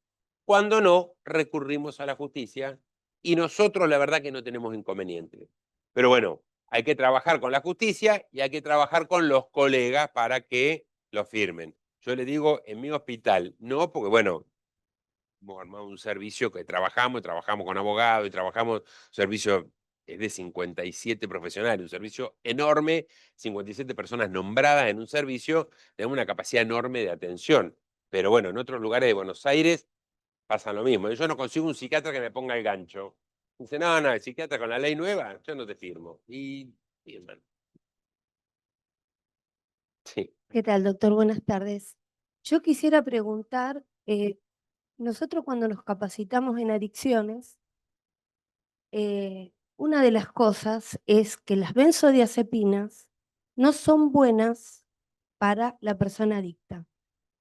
Cuando no, recurrimos a la justicia y nosotros la verdad que no tenemos inconveniente. Pero bueno, hay que trabajar con la justicia y hay que trabajar con los colegas para que lo firmen. Yo le digo, en mi hospital, no, porque bueno, hemos armado un servicio que trabajamos con abogados y trabajamos, servicio es de 57 profesionales, un servicio enorme, 57 personas nombradas en un servicio, tenemos una capacidad enorme de atención. Pero bueno, en otros lugares de Buenos Aires pasa lo mismo. Yo no consigo un psiquiatra que me ponga el gancho. Dice: no, el psiquiatra con la ley nueva, yo no te firmo. Y firman. Sí. ¿Qué tal, doctor? Buenas tardes. Yo quisiera preguntar, nosotros cuando nos capacitamos en adicciones, una de las cosas es que las benzodiazepinas no son buenas para la persona adicta.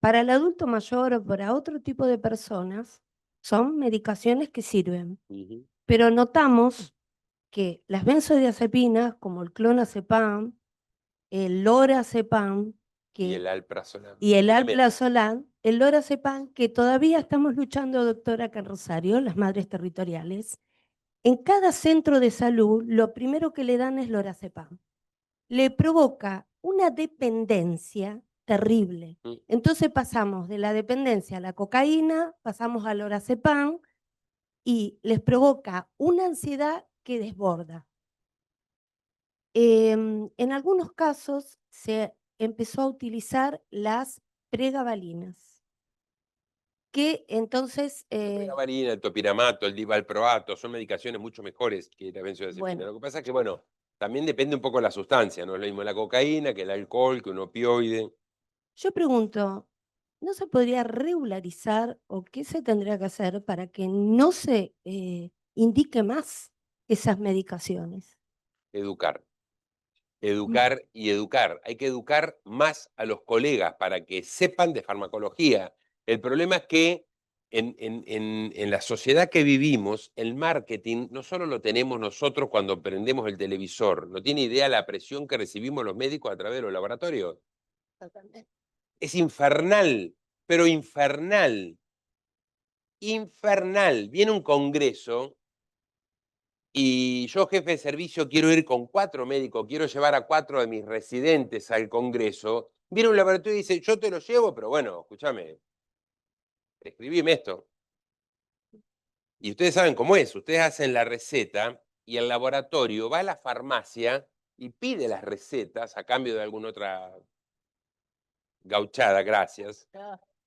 Para el adulto mayor o para otro tipo de personas, son medicaciones que sirven. Ujú. Pero notamos que las benzodiazepinas, como el clonazepam, el lorazepam, Y el alprazolam. y el También. alprazolam, el lorazepam, que todavía estamos luchando, doctora, acá en Rosario, las madres territoriales. En cada centro de salud, lo primero que le dan es lorazepam. Le provoca una dependencia terrible. Mm. Entonces pasamos de la dependencia a la cocaína, pasamos al lorazepam y les provoca una ansiedad que desborda. En algunos casos se empezó a utilizar las pregabalinas, que entonces, La pregabalina, el topiramato, el divalproato, son medicaciones mucho mejores que la benzodiazepina. bueno, Lo que pasa es que, bueno, también depende un poco de la sustancia, no es lo mismo la cocaína que el alcohol, que un opioide. Yo pregunto, ¿no se podría regularizar o qué se tendría que hacer para que no se indique más esas medicaciones? Educar. Educar y educar. Hay que educar más a los colegas para que sepan de farmacología. El problema es que en la sociedad que vivimos, el marketing no solo lo tenemos nosotros cuando prendemos el televisor, no tiene idea la presión que recibimos los médicos a través de los laboratorios. Es infernal, pero infernal. Infernal. Viene un congreso y yo, jefe de servicio, quiero ir con 4 médicos, quiero llevar a 4 de mis residentes al congreso. Viene un laboratorio y dice, yo te lo llevo, pero bueno, escúchame, escribime esto. Y ustedes saben cómo es, ustedes hacen la receta y el laboratorio va a la farmacia y pide las recetas a cambio de alguna otra gauchada, gracias.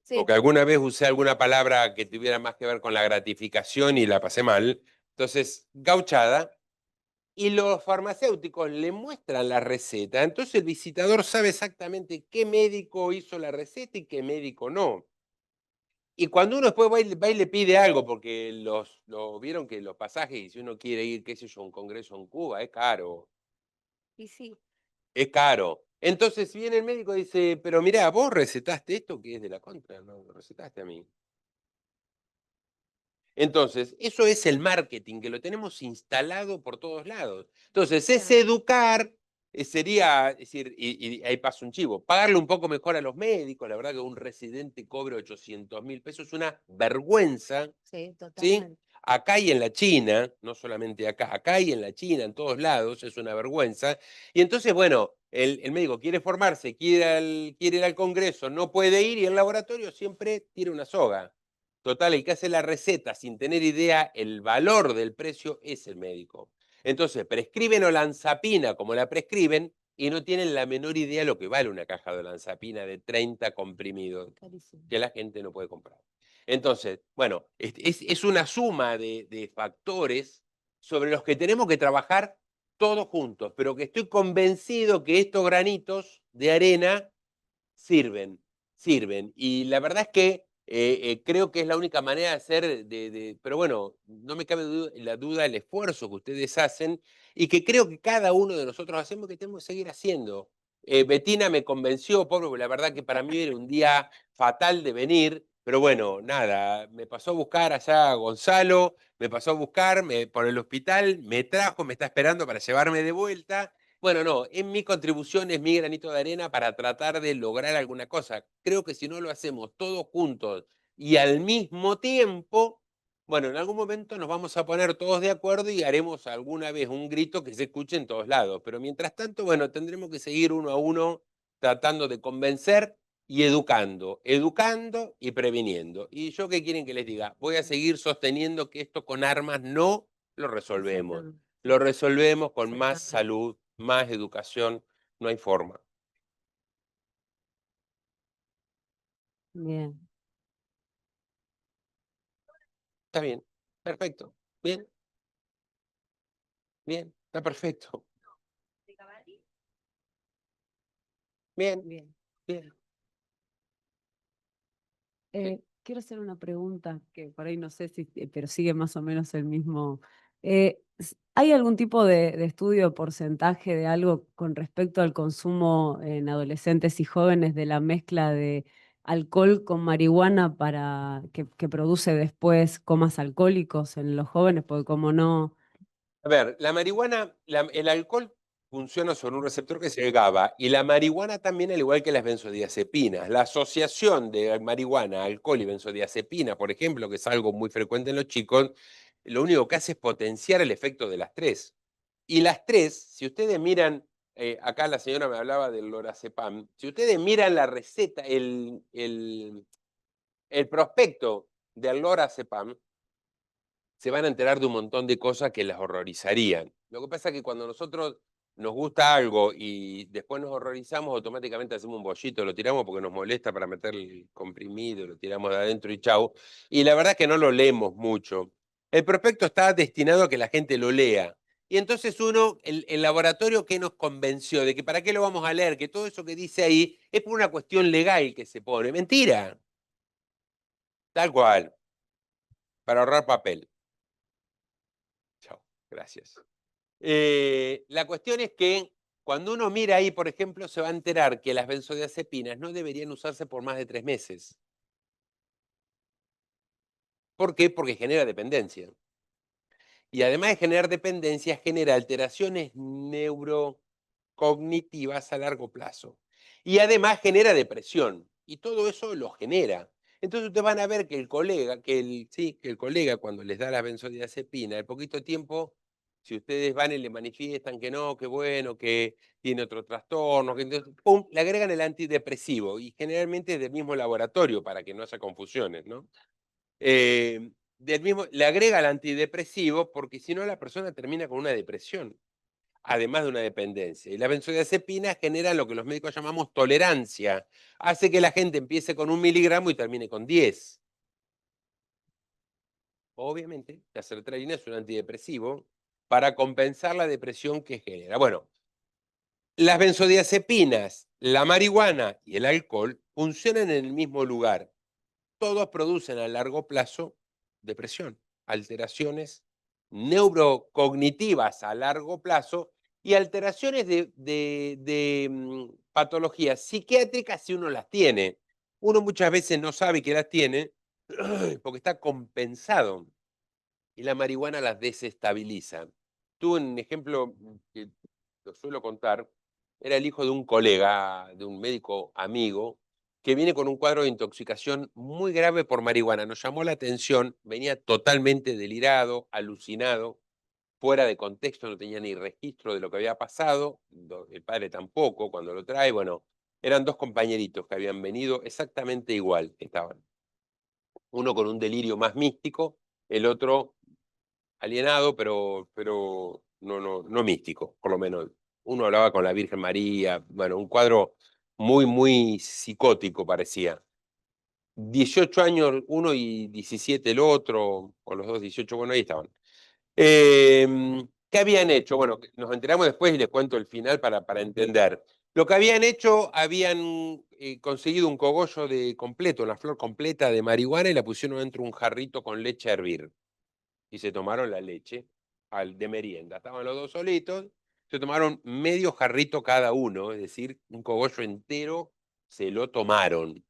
Sí. Porque alguna vez usé alguna palabra que tuviera más que ver con la gratificación y la pasé mal. Entonces, gauchada. Y los farmacéuticos le muestran la receta, entonces el visitador sabe exactamente qué médico hizo la receta y qué médico no. Y cuando uno después va y le pide algo, porque vieron que los pasajes, y si uno quiere ir, qué sé yo, a un congreso en Cuba, es caro, Y sí. es caro. Entonces viene el médico y dice, pero mirá, vos recetaste esto que es de la contra, no lo recetaste a mí. Entonces, eso es el marketing, que lo tenemos instalado por todos lados. Entonces, es Claro. educar, sería, es decir, y ahí pasa un chivo, pagarle un poco mejor a los médicos. La verdad que un residente cobre 800.000 pesos, es una vergüenza, Sí, ¿sí? totalmente. Acá y en la China, no solamente acá y en la China, en todos lados, es una vergüenza. Y entonces, bueno, el médico quiere formarse, quiere ir al congreso, no puede ir y el laboratorio siempre tira una soga. Total, el que hace la receta sin tener idea el valor del precio es el médico. Entonces, prescriben olanzapina como la prescriben y no tienen la menor idea lo que vale una caja de olanzapina de 30 comprimidos Carísimo. que la gente no puede comprar. Entonces, bueno, es una suma de factores sobre los que tenemos que trabajar todos juntos, pero que estoy convencido que estos granitos de arena sirven, sirven. Y la verdad es que creo que es la única manera de hacer, pero bueno, no me cabe la duda del esfuerzo que ustedes hacen y que creo que cada uno de nosotros hacemos, que tenemos que seguir haciendo. Betina me convenció, pobre, porque la verdad que para mí era un día fatal de venir, pero bueno, nada, me pasó a buscar allá a Gonzalo, me pasó a buscar por el hospital, me trajo, me está esperando para llevarme de vuelta. Bueno, no, es mi contribución, es mi granito de arena para tratar de lograr alguna cosa. Creo que si no lo hacemos todos juntos y al mismo tiempo, bueno, en algún momento nos vamos a poner todos de acuerdo y haremos alguna vez un grito que se escuche en todos lados. Pero mientras tanto, bueno, tendremos que seguir uno a uno tratando de convencer y educando, educando y previniendo. ¿Y yo qué quieren que les diga? Voy a seguir sosteniendo que esto con armas no lo resolvemos. Exactamente. Lo resolvemos con más Exactamente. salud, más educación, no hay forma. Bien. Está bien, perfecto, bien, bien, está perfecto. Bien, Bien. bien. Quiero hacer una pregunta que por ahí no sé si, pero sigue más o menos el mismo. ¿Hay algún tipo de estudio, porcentaje de algo con respecto al consumo en adolescentes y jóvenes de la mezcla de alcohol con marihuana para que produce después comas alcohólicos en los jóvenes? Porque como no. A ver, la marihuana, el alcohol funciona sobre un receptor que es el GABA y la marihuana también, al igual que las benzodiazepinas. La asociación de marihuana, alcohol y benzodiazepina, por ejemplo, que es algo muy frecuente en los chicos, lo único que hace es potenciar el efecto de las tres. Y las tres, si ustedes miran, acá la señora me hablaba del lorazepam, si ustedes miran la receta, el prospecto del lorazepam, se van a enterar de un montón de cosas que las horrorizarían. Lo que pasa es que cuando nosotros nos gusta algo y después nos horrorizamos, automáticamente hacemos un bollito, lo tiramos porque nos molesta para meter el comprimido, lo tiramos de adentro y chau. Y la verdad es que no lo leemos mucho. El prospecto está destinado a que la gente lo lea. Y entonces uno, el laboratorio que nos convenció de que para qué lo vamos a leer, que todo eso que dice ahí es por una cuestión legal que se pone. Mentira. Tal cual. Para ahorrar papel. Chao, gracias. La cuestión es que cuando uno mira ahí, por ejemplo, se va a enterar que las benzodiazepinas no deberían usarse por más de 3 meses. ¿Por qué? Porque genera dependencia. Y además de generar dependencia, genera alteraciones neurocognitivas a largo plazo. Y además genera depresión. Y todo eso lo genera. Entonces ustedes van a ver que el colega, que el colega cuando les da la benzodiazepina, al poquito tiempo, si ustedes van y le manifiestan que no, que bueno, que tiene otro trastorno, que entonces, ¡pum!, le agregan el antidepresivo. Y generalmente es del mismo laboratorio para que no haya confusiones, ¿no? Le agrega el antidepresivo porque si no la persona termina con una depresión, además de una dependencia. Y las benzodiazepinas generan lo que los médicos llamamos tolerancia. Hace que la gente empiece con 1 miligramo y termine con 10. Obviamente, la sertralina es un antidepresivo para compensar la depresión que genera. Bueno, las benzodiazepinas, la marihuana y el alcohol funcionan en el mismo lugar. Todos producen a largo plazo depresión, alteraciones neurocognitivas a largo plazo y alteraciones de patologías psiquiátricas si uno las tiene. Uno muchas veces no sabe que las tiene porque está compensado y la marihuana las desestabiliza. Tuve un ejemplo que lo suelo contar, era el hijo de un colega, de un médico amigo, que viene con un cuadro de intoxicación muy grave por marihuana. Nos llamó la atención, venía totalmente delirado, alucinado, fuera de contexto, no tenía ni registro de lo que había pasado, el padre tampoco, cuando lo trae, bueno, eran 2 compañeritos que habían venido exactamente igual, estaban. Uno con un delirio más místico, el otro alienado, pero no místico, por lo menos. Uno hablaba con la Virgen María, bueno, un cuadro muy, muy psicótico parecía. 18 años uno y 17 el otro, con los dos 18, bueno, ahí estaban. ¿Qué habían hecho? Bueno, nos enteramos después y les cuento el final para entender. Lo que habían hecho, habían conseguido un cogollo completo, una flor completa de marihuana y la pusieron dentro de un jarrito con leche a hervir. Y se tomaron la leche de merienda. Estaban los dos solitos, se tomaron medio jarrito cada uno, es decir, un cogollo entero se lo tomaron.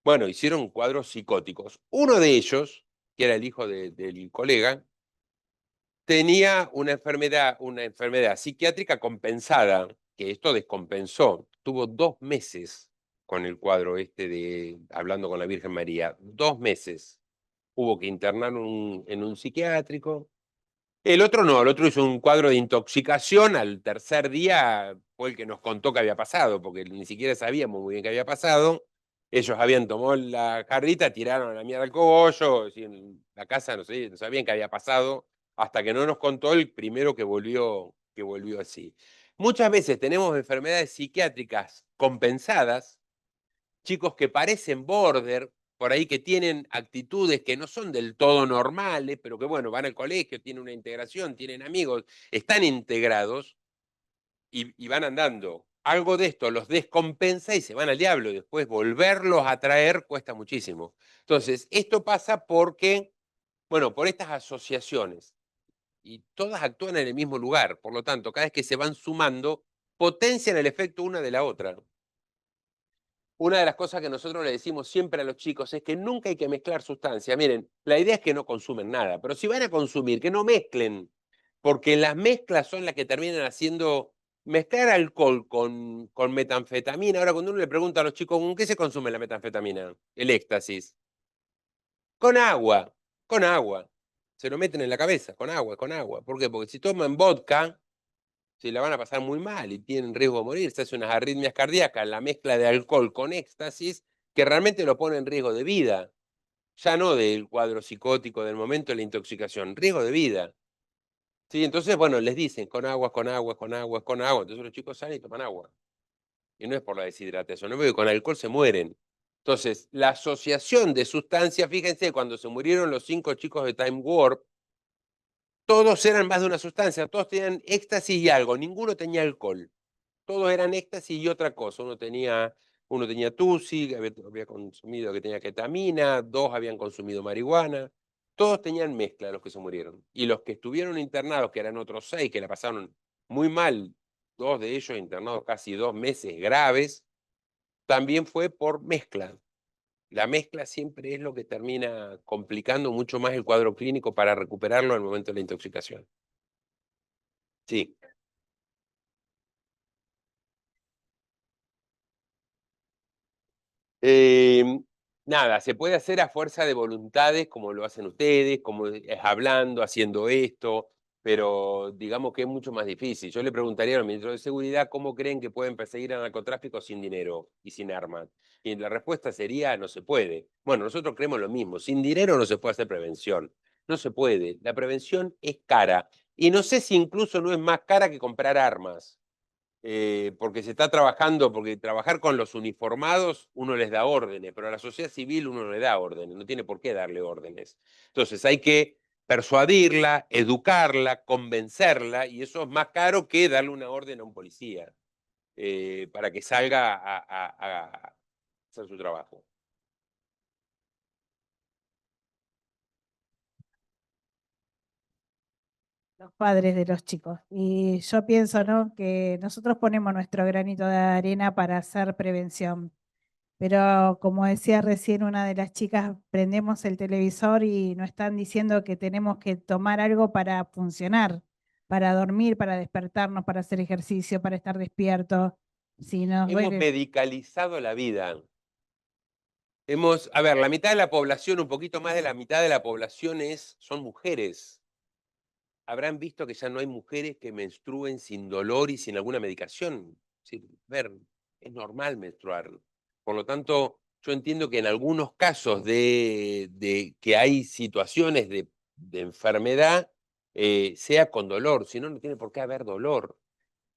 Bueno, hicieron cuadros psicóticos. Uno de ellos, que era el hijo del colega, tenía una enfermedad psiquiátrica compensada, que esto descompensó. Tuvo 2 meses con el cuadro hablando con la Virgen María. 2 meses. Hubo que internarlo en un psiquiátrico. El otro no, el otro hizo un cuadro de intoxicación. Al tercer día fue el que nos contó qué había pasado, porque ni siquiera sabíamos muy bien qué había pasado. Ellos habían tomado la jarrita, tiraron a la mierda el cogollo, en la casa no sabían qué había pasado, hasta que no nos contó el primero que volvió así. Muchas veces tenemos enfermedades psiquiátricas compensadas, chicos que parecen border, por ahí que tienen actitudes que no son del todo normales, pero que bueno, van al colegio, tienen una integración, tienen amigos, están integrados y van andando. Algo de esto los descompensa y se van al diablo y después volverlos a traer cuesta muchísimo. Entonces, esto pasa porque, bueno, por estas asociaciones y todas actúan en el mismo lugar, por lo tanto, cada vez que se van sumando, potencian el efecto una de la otra. Una de las cosas que nosotros le decimos siempre a los chicos es que nunca hay que mezclar sustancias. Miren, la idea es que no consumen nada, pero si van a consumir, que no mezclen, porque las mezclas son las que terminan haciendo mezclar alcohol con metanfetamina. Ahora, cuando uno le pregunta a los chicos, ¿con qué se consume la metanfetamina? El éxtasis. Con agua, con agua. Se lo meten en la cabeza, con agua, con agua. ¿Por qué? Porque si toman vodka, se la van a pasar muy mal y tienen riesgo de morir. Se hace unas arritmias cardíacas, la mezcla de alcohol con éxtasis, que realmente lo pone en riesgo de vida. Ya no del cuadro psicótico del momento de la intoxicación, riesgo de vida. Sí, entonces, bueno, les dicen con agua, con agua, con agua, con agua. Entonces los chicos salen y toman agua. Y no es por la deshidratación, no, porque con alcohol se mueren. Entonces, la asociación de sustancias, fíjense, cuando se murieron los 5 chicos de Time Warp, todos eran más de una sustancia, todos tenían éxtasis y algo, ninguno tenía alcohol. Todos eran éxtasis y otra cosa. Uno tenía tusi, había consumido que tenía ketamina, 2 habían consumido marihuana. Todos tenían mezcla los que se murieron. Y los que estuvieron internados, que eran otros 6, que la pasaron muy mal, 2 de ellos internados casi 2 meses graves, también fue por mezcla. La mezcla siempre es lo que termina complicando mucho más el cuadro clínico para recuperarlo al momento de la intoxicación. Sí. Nada, se puede hacer a fuerza de voluntades, como lo hacen ustedes, como es hablando, haciendo esto, pero digamos que es mucho más difícil. Yo le preguntaría al ministro de Seguridad cómo creen que pueden perseguir al narcotráfico sin dinero y sin armas. Y la respuesta sería, no se puede. Bueno, nosotros creemos lo mismo, sin dinero no se puede hacer prevención. No se puede. La prevención es cara. Y no sé si incluso no es más cara que comprar armas. Porque se está trabajando, porque trabajar con los uniformados uno les da órdenes, pero a la sociedad civil uno no le da órdenes, no tiene por qué darle órdenes. Entonces hay que persuadirla, educarla, convencerla, y eso es más caro que darle una orden a un policía para que salga a hacer su trabajo. Los padres de los chicos. Y yo pienso, ¿no?, que nosotros ponemos nuestro granito de arena para hacer prevención. Pero como decía recién una de las chicas, prendemos el televisor y nos están diciendo que tenemos que tomar algo para funcionar, para dormir, para despertarnos, para hacer ejercicio, para estar despiertos. Si nos Hemos duele. medicalizado la vida. A ver, la mitad de la población, un poquito más de la mitad de la población son mujeres. Habrán visto que ya no hay mujeres que menstruen sin dolor y sin alguna medicación. Sí, es normal menstruar. Por lo tanto, yo entiendo que en algunos casos de que hay situaciones de enfermedad, sea con dolor, si no, no tiene por qué haber dolor.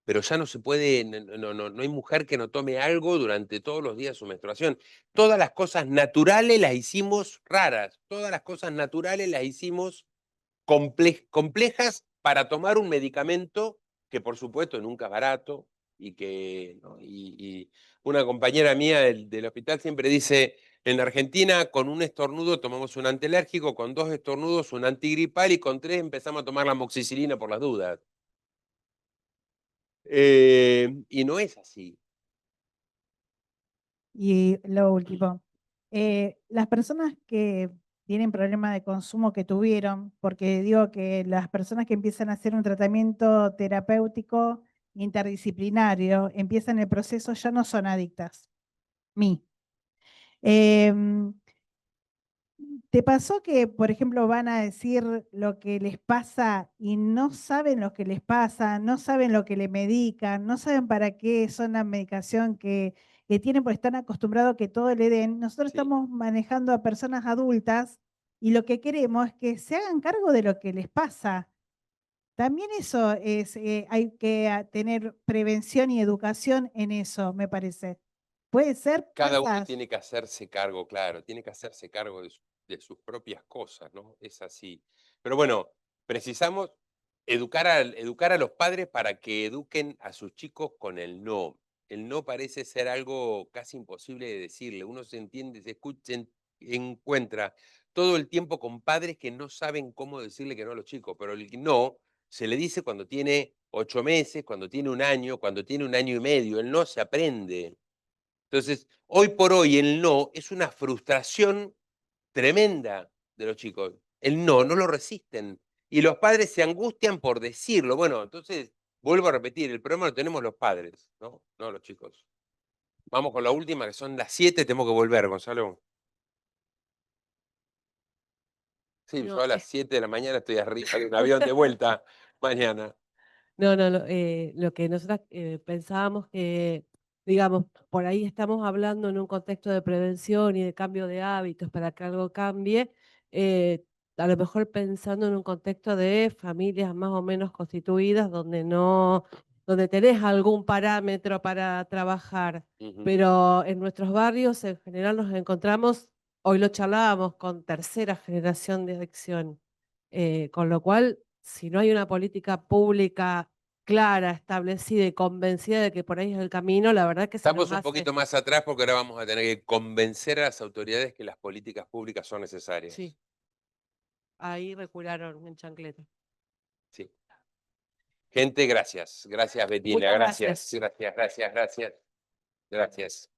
Pero ya no se puede, no hay mujer que no tome algo durante todos los días de su menstruación. Todas las cosas naturales las hicimos raras, todas las cosas naturales las hicimos complejas para tomar un medicamento que por supuesto nunca es barato y que y una compañera mía del hospital siempre dice, en Argentina con un estornudo tomamos un antialérgico, con 2 estornudos un antigripal y con 3 empezamos a tomar la amoxicilina por las dudas. Y no es así. Y lo último, las personas que tienen problemas de consumo que tuvieron, porque digo que las personas que empiezan a hacer un tratamiento terapéutico interdisciplinario, empiezan el proceso, ya no son adictas. Em, ¿Te pasó que, por ejemplo, van a decir lo que les pasa y no saben lo que les pasa, no saben lo que le medican, no saben para qué son la medicación que tienen, porque están acostumbrados a que todo le den? Nosotros Sí. estamos manejando a personas adultas y lo que queremos es que se hagan cargo de lo que les pasa. También eso es, hay que tener prevención y educación en eso, me parece. Puede ser, Cada uno pasa. tiene que hacerse cargo, claro, tiene que hacerse cargo de sus propias cosas, ¿no? Es así. Pero bueno, precisamos educar a los padres para que eduquen a sus chicos con el no. El no parece ser algo casi imposible de decirle. Uno se entiende, encuentra todo el tiempo con padres que no saben cómo decirle que no a los chicos, pero el no se le dice cuando tiene 8 meses, cuando tiene 1 año, cuando tiene 1 año y medio. El no se aprende. Entonces, hoy por hoy el no es una frustración tremenda de los chicos. El no lo resisten. Y los padres se angustian por decirlo. Bueno, entonces, vuelvo a repetir, el problema lo tenemos los padres, ¿no? No los chicos. Vamos con la última, que son las 7, tenemos que volver, Gonzalo. Sí, yo No, a las 7 de la mañana estoy arriba de un avión de vuelta mañana. no, lo que nosotras pensábamos que, digamos, por ahí estamos hablando en un contexto de prevención y de cambio de hábitos para que algo cambie, a lo mejor pensando en un contexto de familias más o menos constituidas donde tenés algún parámetro para trabajar, Ujú. pero en nuestros barrios en general nos encontramos, hoy lo charlábamos, con tercera generación de adicción, con lo cual si no hay una política pública clara, establecida y convencida de que por ahí es el camino, la verdad que se Estamos nos un hace... poquito más atrás porque ahora vamos a tener que convencer a las autoridades que las políticas públicas son necesarias. Sí, ahí recularon en chancleta. Sí. Gente, gracias. Gracias, Betina. Muchas Gracias. gracias. Gracias. Gracias.